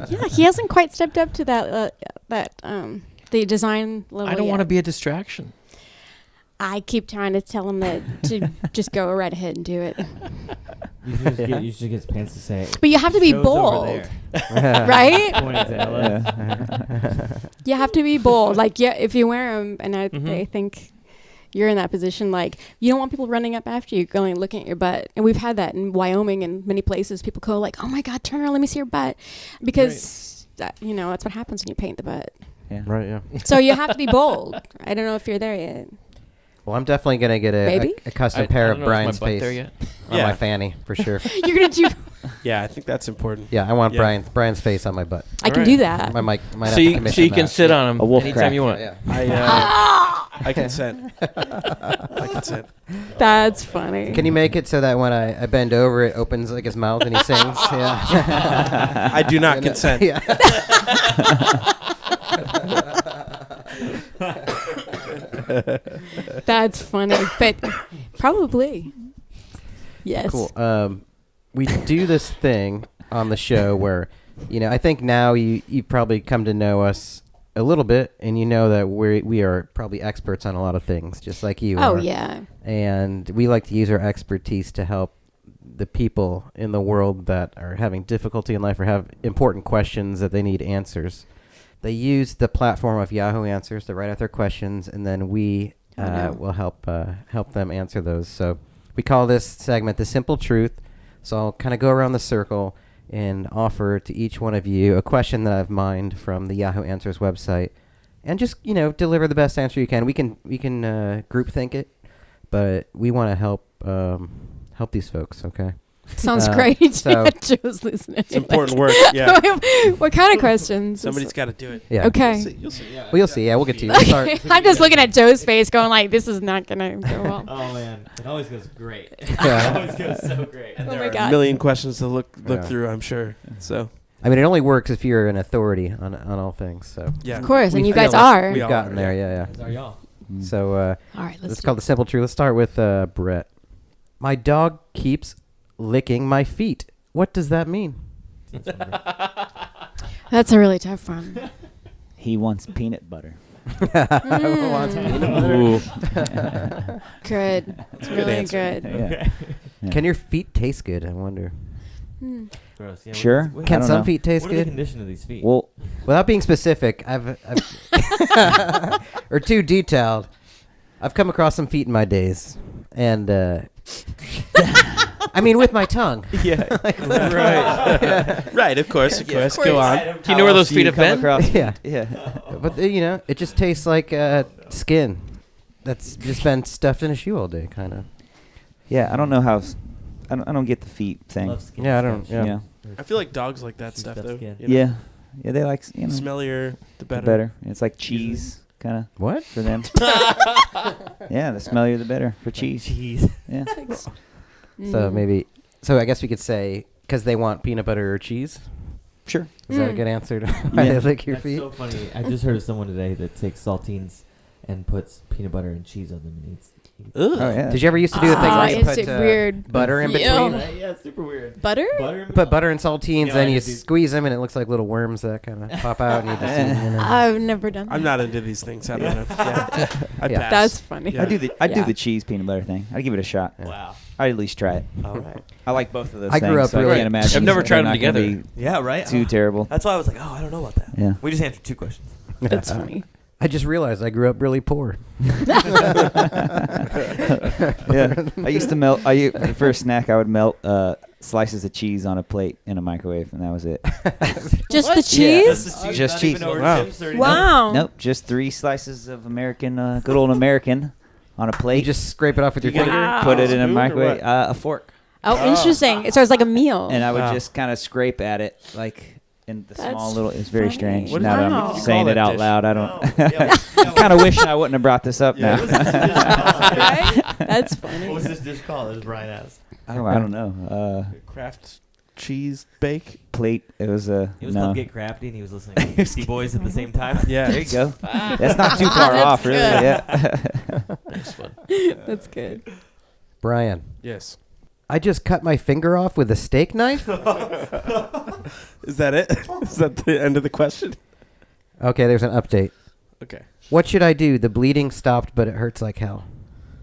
Yeah, he hasn't quite stepped up to that the design level. I don't want to yet. be a distraction. I keep trying to tell him to just go right ahead and do it. You should get his pants to say. But you have to be "Show's over bold, there." right? Pointing to Ella. You have to be bold. Like, yeah, if you wear them, and I Mhm. think you're in that position, like, you don't want people running up after you, going looking at your butt. And we've had that in Wyoming and many places. People go like, "Oh my God, turn around, let me see your butt," because that, you know, that's what happens when you paint the butt. Yeah. Right, yeah. So you have to be bold. I don't know if you're there yet. Well, I'm definitely gonna get Maybe? a custom I pair don't of know, is my Brian's butt face there yet? on Yeah. my fanny for sure. You're gonna do. Yeah, I think that's important. Yeah, I want Yeah. Brian's face on my butt. I can Alright. do that. I might have So to you commission can that. sit on them A wolf anytime crack. you want. Yeah. I I consent. I consent. That's funny. Can you make it so that when I bend over, it opens like his mouth and he sings? Yeah. I do not consent. Yeah. That's funny, but probably. Yes. Cool. We do this thing on the show where, I think now you've probably come to know us a little bit, and you know that we are probably experts on a lot of things, just like you are. Oh, yeah. And we like to use our expertise to help the people in the world that are having difficulty in life or have important questions that they need answers. They use the platform of Yahoo Answers to write out their questions, and then we will help them answer those. So we call this segment The Simple Truth. So I'll kind of go around the circle and offer to each one of you a question that I've mined from the Yahoo Answers website, and just deliver the best answer you can. We can group think it, but we want to help these folks. Okay. Sounds great. So Joe's listening. It's important work. Yeah. What kind of questions? Somebody's got to do it. Yeah. Okay. You'll see. Well, you'll see. Yeah, we'll get to you. We'll start. I'm just looking at Joe's face, going like, "This is not gonna go well." Oh man, it always goes great. Yeah. It always goes so great. And Oh there my are God. a million questions to look Yeah. through, I'm sure. So, I mean, it only works if you're an authority on all things. So yeah. Of course, We and you feel guys like are. we we've all gotten are, there. Yeah, Those are y'all. yeah. So All right, it's let's called The Simple Truth. Let's start with Brett. My dog keeps licking my feet. What does that mean? That's a really tough one. He wants peanut butter. Good. It's really answer. good. Yeah. Yeah. Can your feet taste good? I wonder. Hmm. Gross. Yeah, Sure. What, Can don't some know. feet taste what are the good? condition of these feet? Well, Without being specific, I've or too detailed. I've come across some feet in my days, and I mean with my tongue. Yeah. Right. Right. Of course. Of course. course. Go on. Do you know where those feet have been? Yeah. Yeah. But it just tastes like skin that's just been stuffed in a shoe all day, kind of. Yeah, I don't know how. I don't get the feet thing. Love skin Yeah, I don't- stuff. yeah. I feel like dogs like that stuff, Stuffed though. skin. you know? Yeah. Yeah, they like The smellier, the the better. better. It's like cheese, kind of What? for them. Yeah, the smellier the better for cheese. Cheese. Yeah. So maybe. So I guess we could say because they want peanut butter or cheese. Sure. Is that a Mm. good answer to why they lick your That's feet? so funny. I just heard of someone today that takes saltines and puts peanut butter and cheese on them and eats. Ugh. Oh yeah. Did you ever used to do the thing where you it's put weird. butter in Ew. between? Yeah, it's super weird. Butter? Butter. Put butter and saltines, Yeah, then I you do. squeeze them, and it looks like little worms that kind of pop out, and you just I've never done that. I'm not into these things. I don't know. Yeah. I'd Yeah. pass. That's funny. Yeah. I'd do Yeah. the cheese peanut butter thing. I'd give it a shot. Wow. I'd at least try it. All right. I like both of those I things. grew up so really- I can't imagine I've never they're tried them not gonna together. be Yeah. Right. Too terrible. That's why I was like, oh, I don't know about that. Yeah. We just answered 2 questions. That's funny. I just realized I grew up really poor. Yeah. I used to melt. For a snack, I would melt slices of cheese on a plate in a microwave, and that was it. Just the Yeah. cheese? Just cheese. Wow. Wow. Nope, just 3 slices of American, good old American, on a You plate. just scrape it off with your You get finger. Wow. Put it in a Spoon or microwave. what? A fork. Oh, interesting. So it's like a meal. And I would Wow. just kind of scrape at it, like in the That's small little. It's very funny. strange. What Now did that you I'm call saying that it out dish? loud, I No. don't. Yeah, Kind of wishing I wouldn't have brought this up Yeah. now. Right? That's What funny. was this dish called? As Brian asked. I don't know. Kraft cheese bake. Plate. It was a. He was no. called Get Crafty, and he was listening to Beastie Boys at the same time. Yeah. There you go. That's not too far That's off, really. good. Yeah. That's fun. That's good. Brian, Yes. I just cut my finger off with a steak knife. Is that it? Is that the end of the question? Okay, there's an update. Okay. What should I do? The bleeding stopped, but it hurts like hell.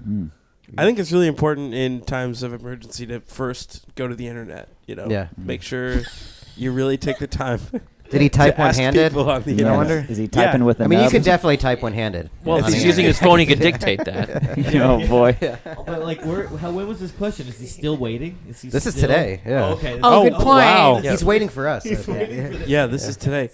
Mm. I think it's really important in times of emergency to first go to the internet. Yeah. Make sure you really take the time. Did he type to ask one-handed? people on the I internet. wonder. Is he typing with a I mean, you nub? could definitely type one-handed. Well, if on he's the using internet. his phone, he could dictate that. Oh boy. But like, when was this question? Is he still waiting? Is he This is still- today, yeah. Oh, okay. Oh, good point. Wow. He's waiting for us. He's okay. waiting for Yeah, this is today.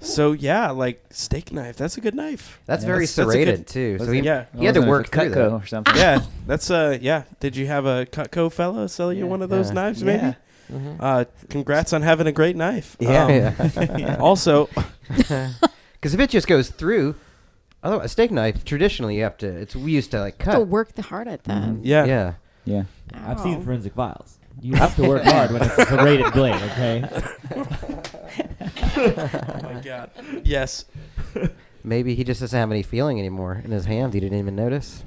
So yeah, like steak knife. That's a good knife. That's Yeah, very that's a serrated good- too. So Was he, it? Yeah. he had to work through Cutco that. or something. Yeah, that's yeah. Did you have a Cutco fella sell you Yeah. one of those Yeah. knives? Yeah. Maybe. Congrats on having a great knife. Yeah. Also, Because if it just goes through, Although a steak knife, traditionally you have to. We used to like You have to cut. work the hard at that. Yeah. Yeah. Yeah. I've seen Ow. Forensic Files. You have to work hard when it's a serrated blade, okay? Oh my God. Yes. Maybe he just doesn't have any feeling anymore in his hand. He didn't even notice.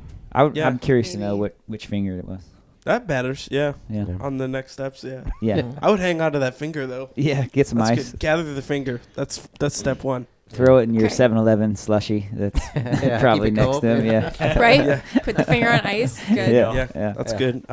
Yeah. I'm curious to know Maybe. which finger it was. That matters. Yeah. Yeah. Yeah. On the next steps. Yeah. Yeah. I would hang on to that finger though. Yeah. Get some That's ice. good. Gather the finger. That's step one. Throw it in your Okay. 7-Eleven slushy. That's Yeah, probably keep it next cold. to him. Yeah. Right? Yeah. Put the finger on ice. Good. Yeah. Yeah. Yeah. That's Yeah. good.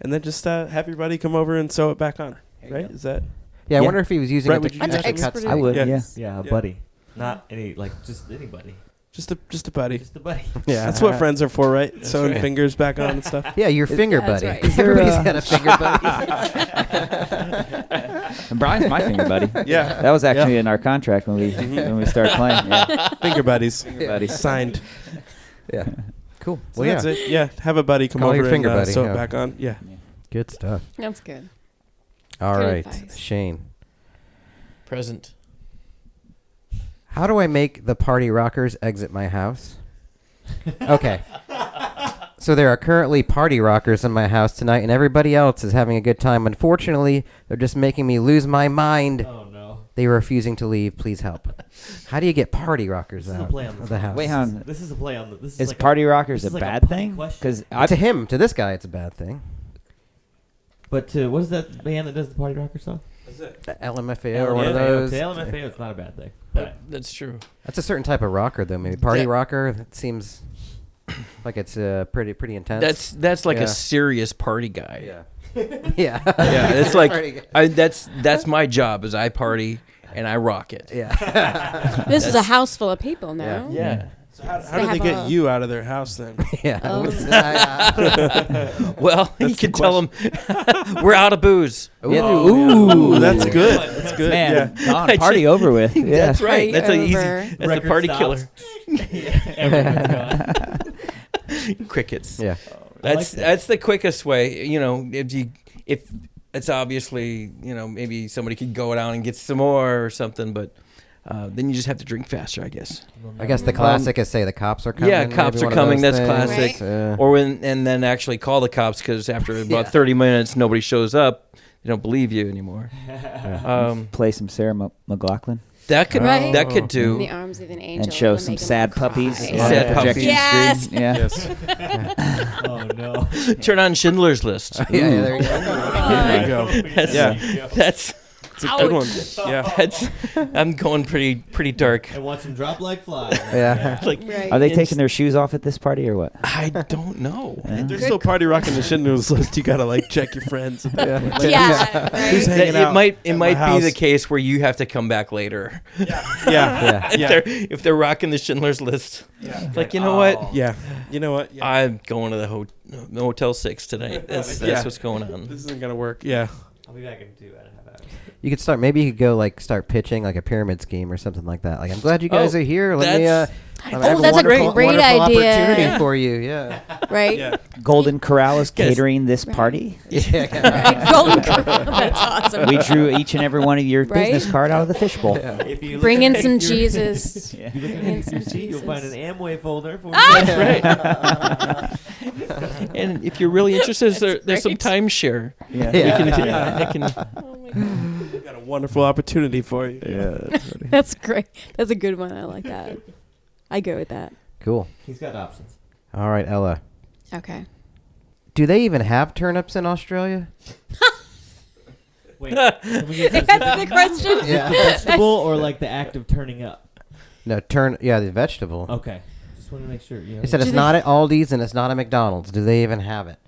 And then just have your buddy come over and sew it back on. Right? Is that? Yeah, I Yeah. wonder if he was using Brett, it would to you That's do actually that? cut expert. I would. Yeah. Yeah. Yeah, a Yeah. buddy. Not any, just anybody. Just a buddy. Just a buddy. Yeah. That's what friends are for, right? Sewing right. fingers back on and stuff. Yeah, your finger That's buddy. right. Everybody's there, got a finger buddy. And Brian's my finger buddy. Yeah. That was actually in our contract when we started playing. Yeah. Finger buddies. buddy. Signed. Yeah. Cool. So Well, that's yeah. it. Yeah. Have a buddy come Call your over finger and buddy, sew yeah. it back on. Yeah. Good stuff. That's good. All Good right, advice. Shane. Present. How do I make the party rockers exit my house? Okay. So there are currently party rockers in my house tonight, and everybody else is having a good time. Unfortunately, they're just making me lose my mind. Oh, no. They are refusing to leave. Please help. How do you get party rockers This is a out play on of the the house? Wait, hon. This is a play on the... This is Is like party rockers this a is like a bad punny thing? question. Because To him, to this guy, it's a bad thing. But what is that band that does the party rocker song? LMFAO or one of those. To LMFAO, it's not a bad thing. But That's true. That's a certain type of rocker, though. Maybe party Yeah. rocker. That seems like it's pretty intense. That's like Yeah. a serious party guy. yeah. Yeah. Yeah, it's like Party that's my job is I party and I rock it. yeah. This is a house full of people now. Yeah. So how They did they have get a- you out of their house then? Yeah. Oh. Well, you can tell them we're out of booze. Ooh, that's good. That's good. man, Yeah. gone, party over with. Yeah. That's right. That's an easy. Over. That's the Record party stops. killer. everyone's gone. Crickets. Yeah. That's that. that's the quickest way. You know, if it's obviously maybe somebody could go down and get some more or something, but then you just have to drink faster, I guess. I guess the classic is say the cops are coming. Yeah, cops maybe are one of coming, those that's things. classic. Or and then actually call the cops because after about Yeah. 30 minutes nobody shows up, they don't believe you anymore. Play some Sarah McLachlan That could Right. that could In do. the arms of an angel. and show and some make 'em sad cry. puppies. Right. on Sad the puppies. projection Yes. screen. Yeah. Yes. Oh, no. Turn on Schindler's List. Yeah, there you go. There you go. That's, Yeah. that's It's a good one. Yeah. that's. I'm going pretty dark. And watch them drop like flies. Yeah. Like Right. Are they taking their shoes off at this party or what? I don't know. They're still party rocking the Schindler's List. You gotta like check your friends. Yeah. Who's Right. hanging It out might at be my the house? case where you have to come back later. Yeah. Yeah. Yeah. If they're rocking the Schindler's List. Like you know what? Yeah. You know what? Yeah. I'm going to the Motel 6 tonight. That's Yeah. what's going on. This isn't gonna work. Yeah. I'll be back in 2.5 hours. You could start. Maybe you could go like start pitching like a pyramid scheme or something like that. Like, I'm glad you guys are here. Let me. I have Oh, that's a great wonderful idea. opportunity Yeah. for you. Yeah. Right? Yeah. Golden Corral is Yes. catering this Right. party. Yeah. Golden Corral. That's awesome. We drew each and every one of your Right? business card out of the fishbowl. If you Bring look in at some your- cheeses. If you look at Bring in your some receipt, you'll find an cheeses. Amway folder for Right. And if you're really interested, there's some great. timeshare. Yeah. Yeah. I can Oh my God. We've got a wonderful opportunity for you. That's great. That's a good one. I like that. I go with that. Cool. He's got options. All right, Ella. Okay. Do they even have turnips in Australia? Wait, can we get That's the question. Yeah. vegetable or like the act of turning up? No, Yeah, the vegetable. Okay. Just want to make sure. They said it's Do not at Aldi's and it's not at McDonald's. Do they even have it?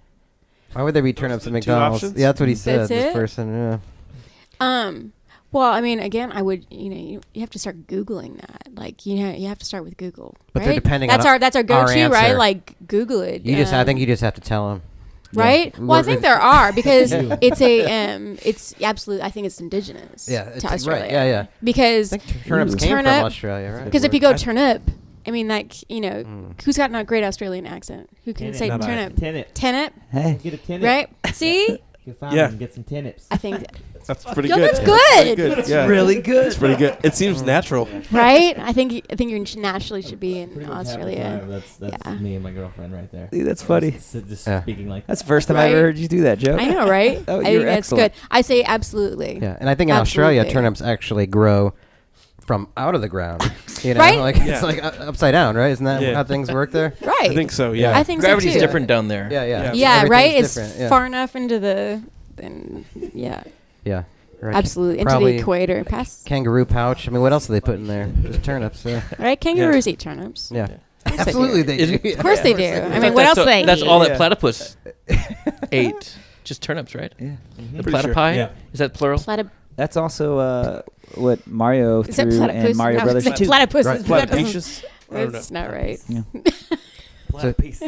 Why would there be turnips at the two McDonald's? options? Yeah, that's what he said. That's This it? person. Yeah. Well, I mean, again, I would, you have to start Googling that. Like, you have to start with Google. But right? they're depending that's on our go-to, our right? answer. Like, Google it. I think you just have to tell them. Right? Yeah. Well, I think there are because Yeah. it's absolutely. I think it's indigenous. Yeah, to it's- Australia. right, yeah, yeah. Because I think turnips Ooh. came from Turnip- Australia, right? if you go turnip, I mean, like who's got a great Australian accent? Who can Turnip. say Not I. turnip? Tennant. Turnip, Hey. Get a tennant. right? See, you found Yeah. and get some turnips. I think, That's pretty Yo, good. that's Pretty good. good. Yeah. Really good. It's pretty good. It seems natural. right? I think you naturally should be Pretty in much half the Australia. time, That's Yeah. me and my girlfriend right there. Dude, that's funny. Just Yeah. speaking like That's the first time I Right? ever heard you do that, Joe. I know, right? Oh, I you're think that's excellent. good. I say absolutely. Yeah, and I think in Australia, Absolutely. turnips actually grow from out of the ground. You know, Right? like Yeah. it's like upside down, right? Isn't that Yeah. how things work there? Right. I think so. Yeah. I think Gravity's so too. different down there. Yeah, yeah. Yeah, Everything's right. It's different, yeah. far enough into the, then yeah, Yeah, right. absolutely into Probably the equator. Pass. Kangaroo pouch. I mean, what else do they put in there? Just turnips. Yeah, Right? Kangaroos eat turnips. yeah. Of course they Absolutely, do. they Is- do. Of course they do. I mean, what That's else all- they That's eat? all that Yeah. platypus ate. Just turnips, right? Yeah. The Pretty sure. platypi? Yeah. Is that plural? That's also what Mario Is that threw platypus? in Mario No, Brothers is that 2. platypus. Right. That doesn't- Platypus? I don't know. That's not right.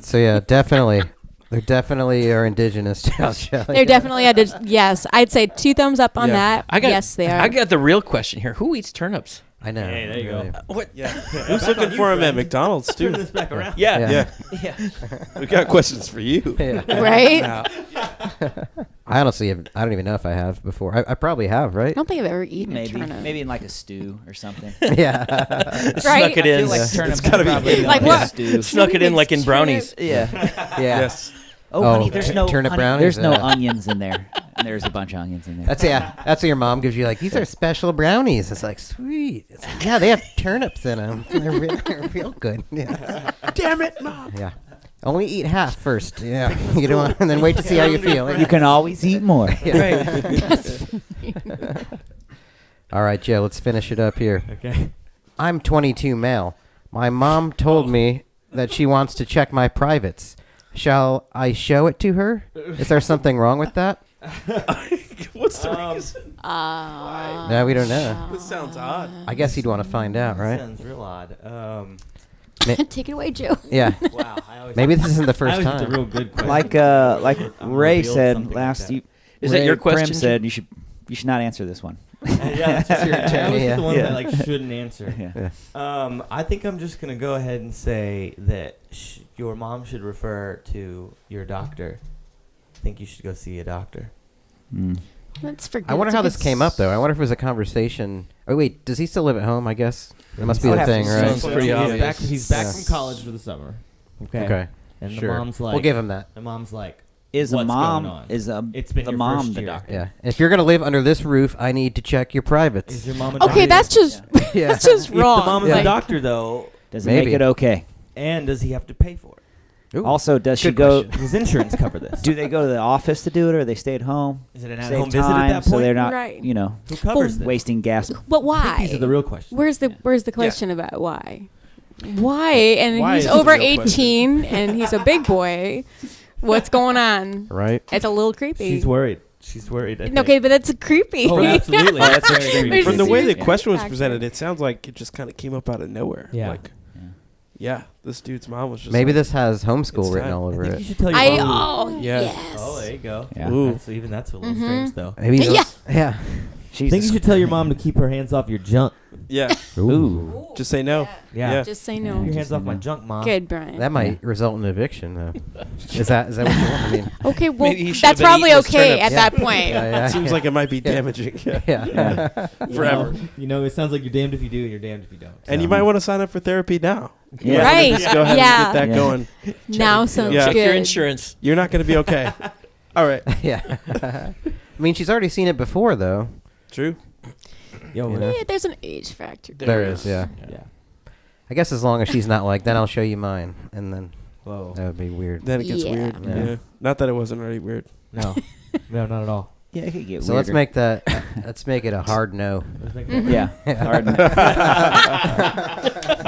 So yeah, definitely, they definitely are indigenous to Australia. They're definitely yes. I'd say 2 thumbs up on Yeah. that. Yes, they are. I got the real question here. Who eats turnips? I know. Hey, there you go. really. What? Yeah. Who's looking for him at McDonald's Turn too? this back around. Yeah. Yeah. We got questions for you. Yeah. right? Now, I honestly I don't even know if I have before. I probably have, I right? don't think I've ever eaten a Maybe turnip. maybe in like a stew or something. Yeah. Right? Snuck it I in. feel like turnips gotta be- probably Like on a what? stew. Snuck it in like in brownies. Yeah. Yeah. yes. Oh, Oh, honey, there's no turnip honey, brownies? There's no Yeah. onions in there. And there's a bunch of onions in there. That's what your mom gives you. Like, these are special brownies. It's like, sweet. It's like, yeah, they have turnips in them. They're real good. Yeah. Damn it, Mom. Yeah. Only eat half first. Yeah. You don't want, and then wait to see how you feel. You can always eat more. All right, Joe, let's finish it up here. Okay. I'm 22 male. My mom told me that she wants to check my privates. Shall I show it to her? Is there something wrong with that? What's the reason? No, we don't know. This sounds odd. I guess you'd want to find out, right? Sounds real odd. Take it away, Joe. Yeah. Wow. I always Maybe this isn't the first I always get time. the real good question. Like I'm Ray revealed said something last like that. you. Is that Ray your Prim question, said you should not answer this one. Yeah, that's your I turn, was yeah. the one Yeah. that like shouldn't answer. Yeah. I think I'm just gonna go ahead and say that your mom should refer to your doctor. I think you should go see a doctor. Mm. Let's forget. I wonder it's a how good this came up, though. I wonder if it was a conversation. Oh, wait, does he still live at home, I guess? It must be I'd the have to thing, assume right? so. Pretty obvious. He's back Yeah. from college for the summer. Okay. Okay. And Sure. the mom's like, We'll give him that. the mom's like, Is a What's mom going on? is a it's been the your mom first the year. doctor? Yeah. If you're going to live under this roof, I need to check your privates. Is your mom a doctor? Okay, that's just Yeah. that's just If wrong. the mom is Yeah. a doctor, though, Does it Maybe. make it okay? and does he have to pay for it? Ooh. Also, does she Good go? question. Does insurance cover this? Do they go to the office to do it, or they stay at home? Is it an Save at-home visit time, at that so point? they're not, Right. Who covers this? wasting gas. But I why? think these are the real questions. Where's the question about why? Why? And Why he's is the over real question. 18 and he's a big boy. What's going on? Right? It's a little creepy. She's worried. She's worried. I think. Okay, but that's creepy. Oh, absolutely. That's very creepy. There's From a the way the serious question was factor. presented, it sounds like it just kind of came up out of nowhere. Yeah. Like, yeah, this dude's mom was just Maybe like, this has homeschool It's written time. all I over think you it. should tell your mom. Oh, Yeah. yes. Oh, there you go. Yeah. Ooh. That's, even that's a little Mhm. strange, though. Maybe he's Yeah. Yeah. I think you should tell your mom to keep her hands off your junk. Yeah, Ooh. just say no. Yeah. Yeah. Just say Keep no. your hands off my no. junk, mom. Good, Brian. That might result in eviction, though. Is that what you want? I mean, Okay, well, Maybe he should that's have been probably eating his okay turnips. at Yeah. that point. yeah, It seems yeah. like it might be Yeah. damaging. Yeah. Yeah. Forever. You know, it sounds like you're damned if you do and you're damned if you don't. And you might want to sign up for therapy now. Yeah. Right. Just go ahead Yeah. and get that Yeah. going. Now sounds Yeah. Check good. your insurance. You're not going to be okay. All right. Yeah. I mean, she's already seen it before, though. True. Yo, Yeah, there's an age factor. There is, yeah. Yeah. I guess as long as she's not like, then I'll show you mine, and then Whoa. that would be weird. Then it gets Yeah. weird. Yeah. Yeah. Not that it wasn't already weird. No. No, not at all. Yeah, it could get So let's weirder. make that. Let's make it a hard no. Let's make Mhm. Yeah. Hard no.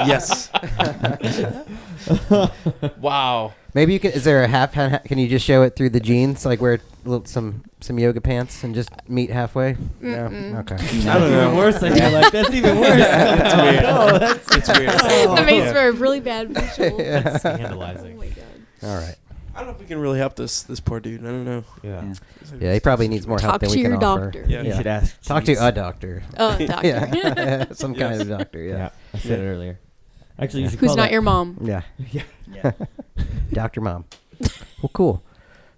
Yes. Wow. Maybe you can. Is there a half? Can you just show it through the jeans? Like wear some yoga pants and just meet halfway? No. Mm-mm. Okay. I don't That's know. even worse. I feel like that's even worse. It's weird. Oh, that's It's weird. That makes Yeah. for a really bad visual. that's Oh scandalizing. my god. All right. I don't know if we can really help this poor dude. I don't know. Yeah. Yeah. Yeah, he probably needs more help Talk than to we can your offer. doctor. Yeah. You should ask. Talk to Cheese. a doctor. Oh, doctor. Yeah. Some kind of doctor. Yeah. Yeah. I said it earlier. Actually, you should Who's call not that- your mom? Yeah. Yeah. Yeah. Dr. Mom. Well, cool.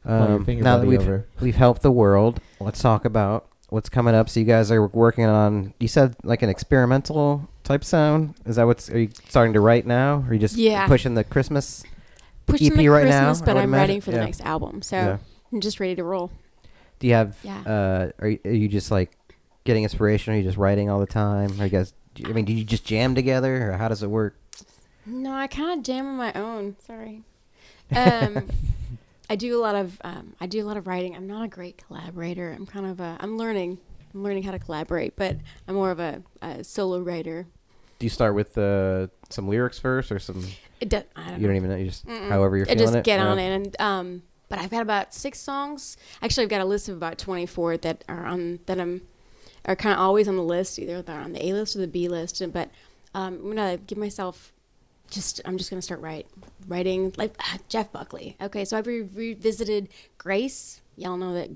Call your finger Now that buddy we've over. helped the world, let's talk about what's coming up. So you guys are working on, you said like an experimental type sound. Is that are you starting to write now? Or are you just Yeah. pushing the Christmas? Pushing EP the right now, Christmas, I but would I'm imagine. writing for the Yeah. next album, so Yeah. I'm just ready to roll. Do you have, Yeah. are you just like getting inspiration? Or are you just writing all the time? Or you guys, I mean, do you just jam together or how does it work? No, I kind of jam on my own. Sorry. I do a lot of writing. I'm not a great collaborator. I'm kind of I'm learning how to collaborate, but I'm more of a solo writer. Do you start with some lyrics first or some? I don't You know. don't even know. You just however you're I feeling just it. get on it, and but I've got about 6 songs. Actually, I've got a list of about 24 that are kind of always on the list. Either they're on the A list or the B list. But I'm gonna give myself I'm just gonna start writing like Jeff Buckley. Okay, so I've revisited Grace. Y'all know that.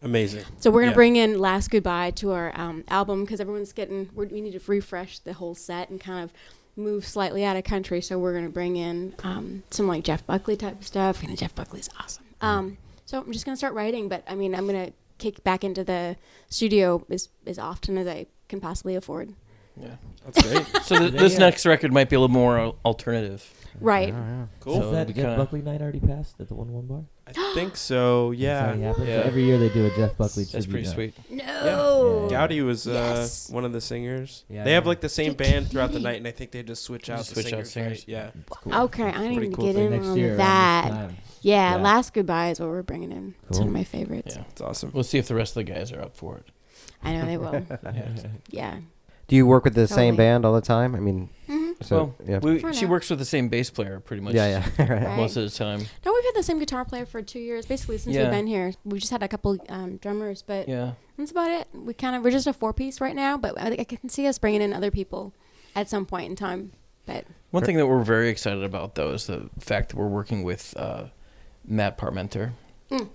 Amazing. So we're gonna Yeah. bring in Last Goodbye to our album because everyone's we need to refresh the whole set and kind of move slightly out of country. So we're gonna bring in some like Jeff Buckley type of stuff. You know, Jeff Buckley's awesome. So I'm just gonna start writing, but I mean, I'm gonna kick back into the studio as often as I can possibly afford. Yeah. That's great. So this next record might be a little more alternative. Right. Cool. So Is that it'd be Jeff kinda- Buckley night already passed at the 1-1 bar? I think so. That's Yeah. already happened? Yeah. So every year they do a Jeff Buckley That's tribute pretty night. sweet. No. Yeah. Gowdy was Yes. one of the singers. Yeah, they have yeah. like the same You're band throughout the kidding. night, and I think they just switch out Just the switch out singers. singers. Right? Yeah. It's cool. Okay, I pretty need to cool get thing. in Next on year around that. this time. Yeah, Yeah. Last Goodbye is what we're bringing in. It's one of Cool. my favorites. Yeah. It's awesome. We'll see if the rest of the guys are up for it. I know they will. Yeah. Yeah. Do you work with the same Totally. band all the time? I mean, Mm-hmm. so yeah. For She now. works with the same bass player pretty much. Yeah, right. Most of the time. No, we've had the same guitar player for 2 years, basically since Yeah. we've been here. We've just had a couple drummers, but Yeah. that's about it. We're just a 4-piece right now, but I can see us bringing in other people at some point in time. But One thing that we're very excited about, though, is the fact that we're working with Matt Parmenter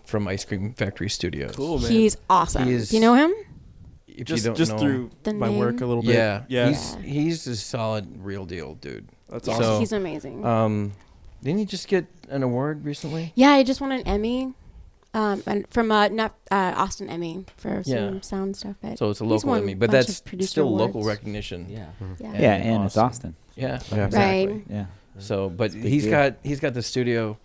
from Ice Cream Factory Studios. Cool, man. he's awesome. He is- Do you know him? If just you don't just know through him, The my work name? a little bit. yeah, Yeah. he's a solid, real deal dude. That's So- awesome. He's amazing. Didn't he just get an award recently? Yeah, I just won an Emmy, and from not Austin Emmy for some Yeah. sound stuff. But So it's a he's local won Emmy, a but bunch that's of producer still local awards. recognition. Yeah. Yeah. Yeah, and it's Austin. Yeah, Yeah. exactly. Right. Yeah. So, but It's a big he's deal. got the studio.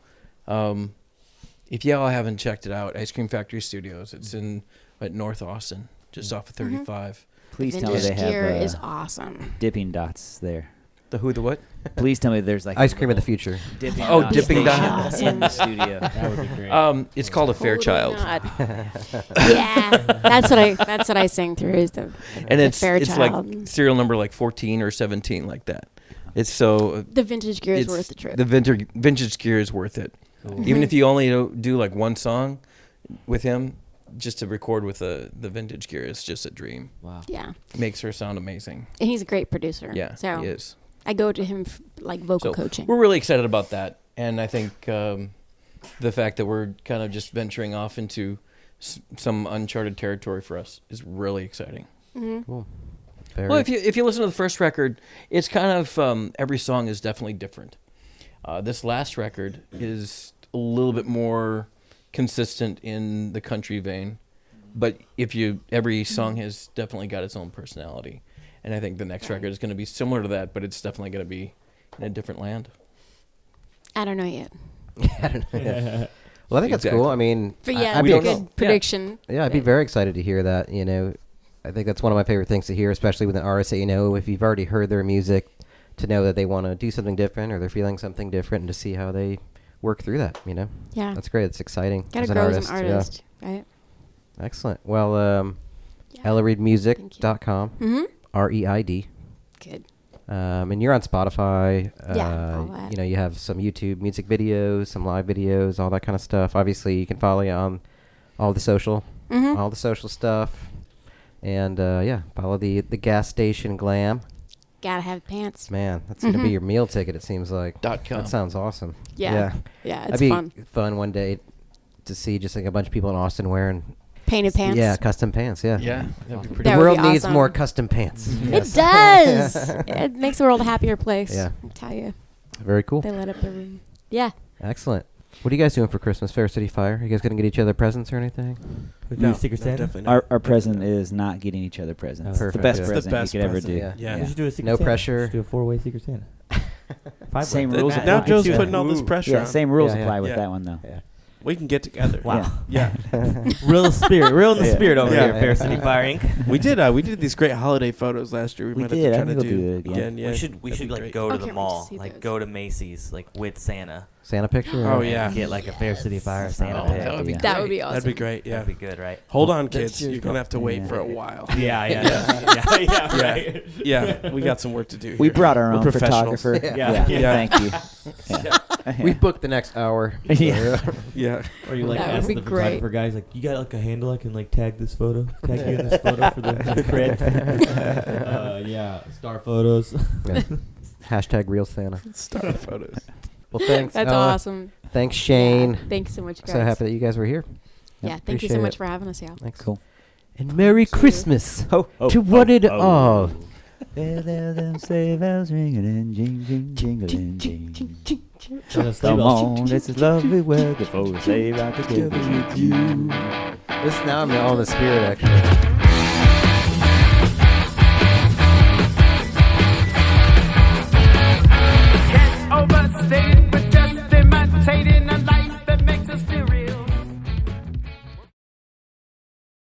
If y'all haven't checked it out, Ice Cream Factory Studios. It's in North Austin, just off of 35. Please tell me Vintage they gear have is awesome. dipping dots there. The who, the what? Please tell me there's like Ice a cream of the little future. dipping Oh, dot dipping station dot. in the studio. That would be great. It's called a Fairchild, Yeah, that's what I sing through is the and it's Fairchild. like serial number like 14 or 17, like that. It's so The vintage gear is it's worth the trip. The vintage gear is worth it. Cool. Even if you only do like one song with him, just to record with the vintage gear is just a dream. Wow. Yeah, Makes her sound amazing. and he's a great producer. Yeah, so he is. I go to him like vocal So coaching. we're really excited about that, and I think the fact that we're kind of just venturing off into some uncharted territory for us is really exciting. Cool. Very Well, if you listen to the first record, it's kind of every song is definitely different. This last record is a little bit more consistent in the country vein, but every song has definitely got its own personality, and I think the next record is going to be similar to that, but it's definitely going to be in a different land. I don't know yet, I don't know. Yeah. Well, I think that's Exactly. cool. I mean, but yeah, I'd we be don't good know. prediction. Yeah, I'd be very excited to hear that. You know, I think that's one of my favorite things to hear, especially with an artist that you know, if you've already heard their music, to know that they want to do something different or they're feeling something different, and to see how they work through that. You know, Yeah, that's great. It's exciting gotta as an grow artist. as an artist, right? Yeah, excellent. Well, Yeah. EllaReidMusic.com, Mm-hmm. REID. Good. And you're on Spotify. Yeah, all that. You know, you have some YouTube music videos, some live videos, all that kind of stuff. Obviously, you can follow you on all the social stuff. And yeah, follow the Gas Station Glam. Gotta have pants. Man, that's gonna be your meal ticket. It seems like. .com. That sounds awesome. Yeah, it's That'd be fun. fun one day to see just like a bunch of people in Austin wearing Painted pants. Yeah, custom pants. Yeah. Yeah, that'd be The pretty. That would world be needs awesome. more custom pants. It does. It makes the world a happier place. Yeah. I tell you, Very cool. they lit up the room. Yeah. Excellent. What are you guys doing for Christmas? Fair City Fire? You guys gonna get each other presents or anything? You a Secret Santa? Definitely not. Our present is not getting each other presents. It's the Perfect. best It's the present best you could ever present. do. Yeah. We should do a Secret No Santa. pressure. Let's do a 4-way Secret Santa. 5-way. Same Th- rules now apply. Joe's Ooh. putting all this pressure Yeah, on. same rules Yeah, yeah. apply with Yeah. that one though. Yeah. We can get together. Wow. Yeah. Real spirit. Real in the Yeah. spirit over Yeah. here, Fair City Fire Inc. We did these great holiday photos last year. We might did. I have to think try to we'll do do it again. Yeah. We should That'd be like great. go I to can't the wait to mall, see like those. go to Macy's, like with Santa. Santa picture? Oh, or- yeah. Get like a Fair City Fire Santa Oh, pic. that would be Yeah. That would be awesome. That'd be great. Yeah. That'd be good, right? Hold on, That's kids. You're gonna have to wait Yeah. for a while. Yeah, right. Yeah. We got some work to do. Here. We brought our We're own professionals. photographer. Yeah. Yeah. Thank you. Yeah. We've booked the next hour. Yeah. Yeah. Or you like That would ask be the great. photographer guys, like, you got like a handle I can like tag this photo, tag you in this photo for the cred. Yeah, star photos. Yeah. Hashtag real Santa. Star photos. Well, thanks. That's Ella. awesome. Thanks, Shane. Yeah, thanks so much, guys. So happy that you guys were here. Yeah, thank you appreciate so much it. for having us. Yeah. Thanks. Cool. And Merry Cheers. Christmas Ho, ho, to one and ho. all. There, them sleigh bells ringing, jing, jingling, jing. Come on, this is lovely weather for a sleigh ride together with you. This now I'm all in the spirit actually. Overstated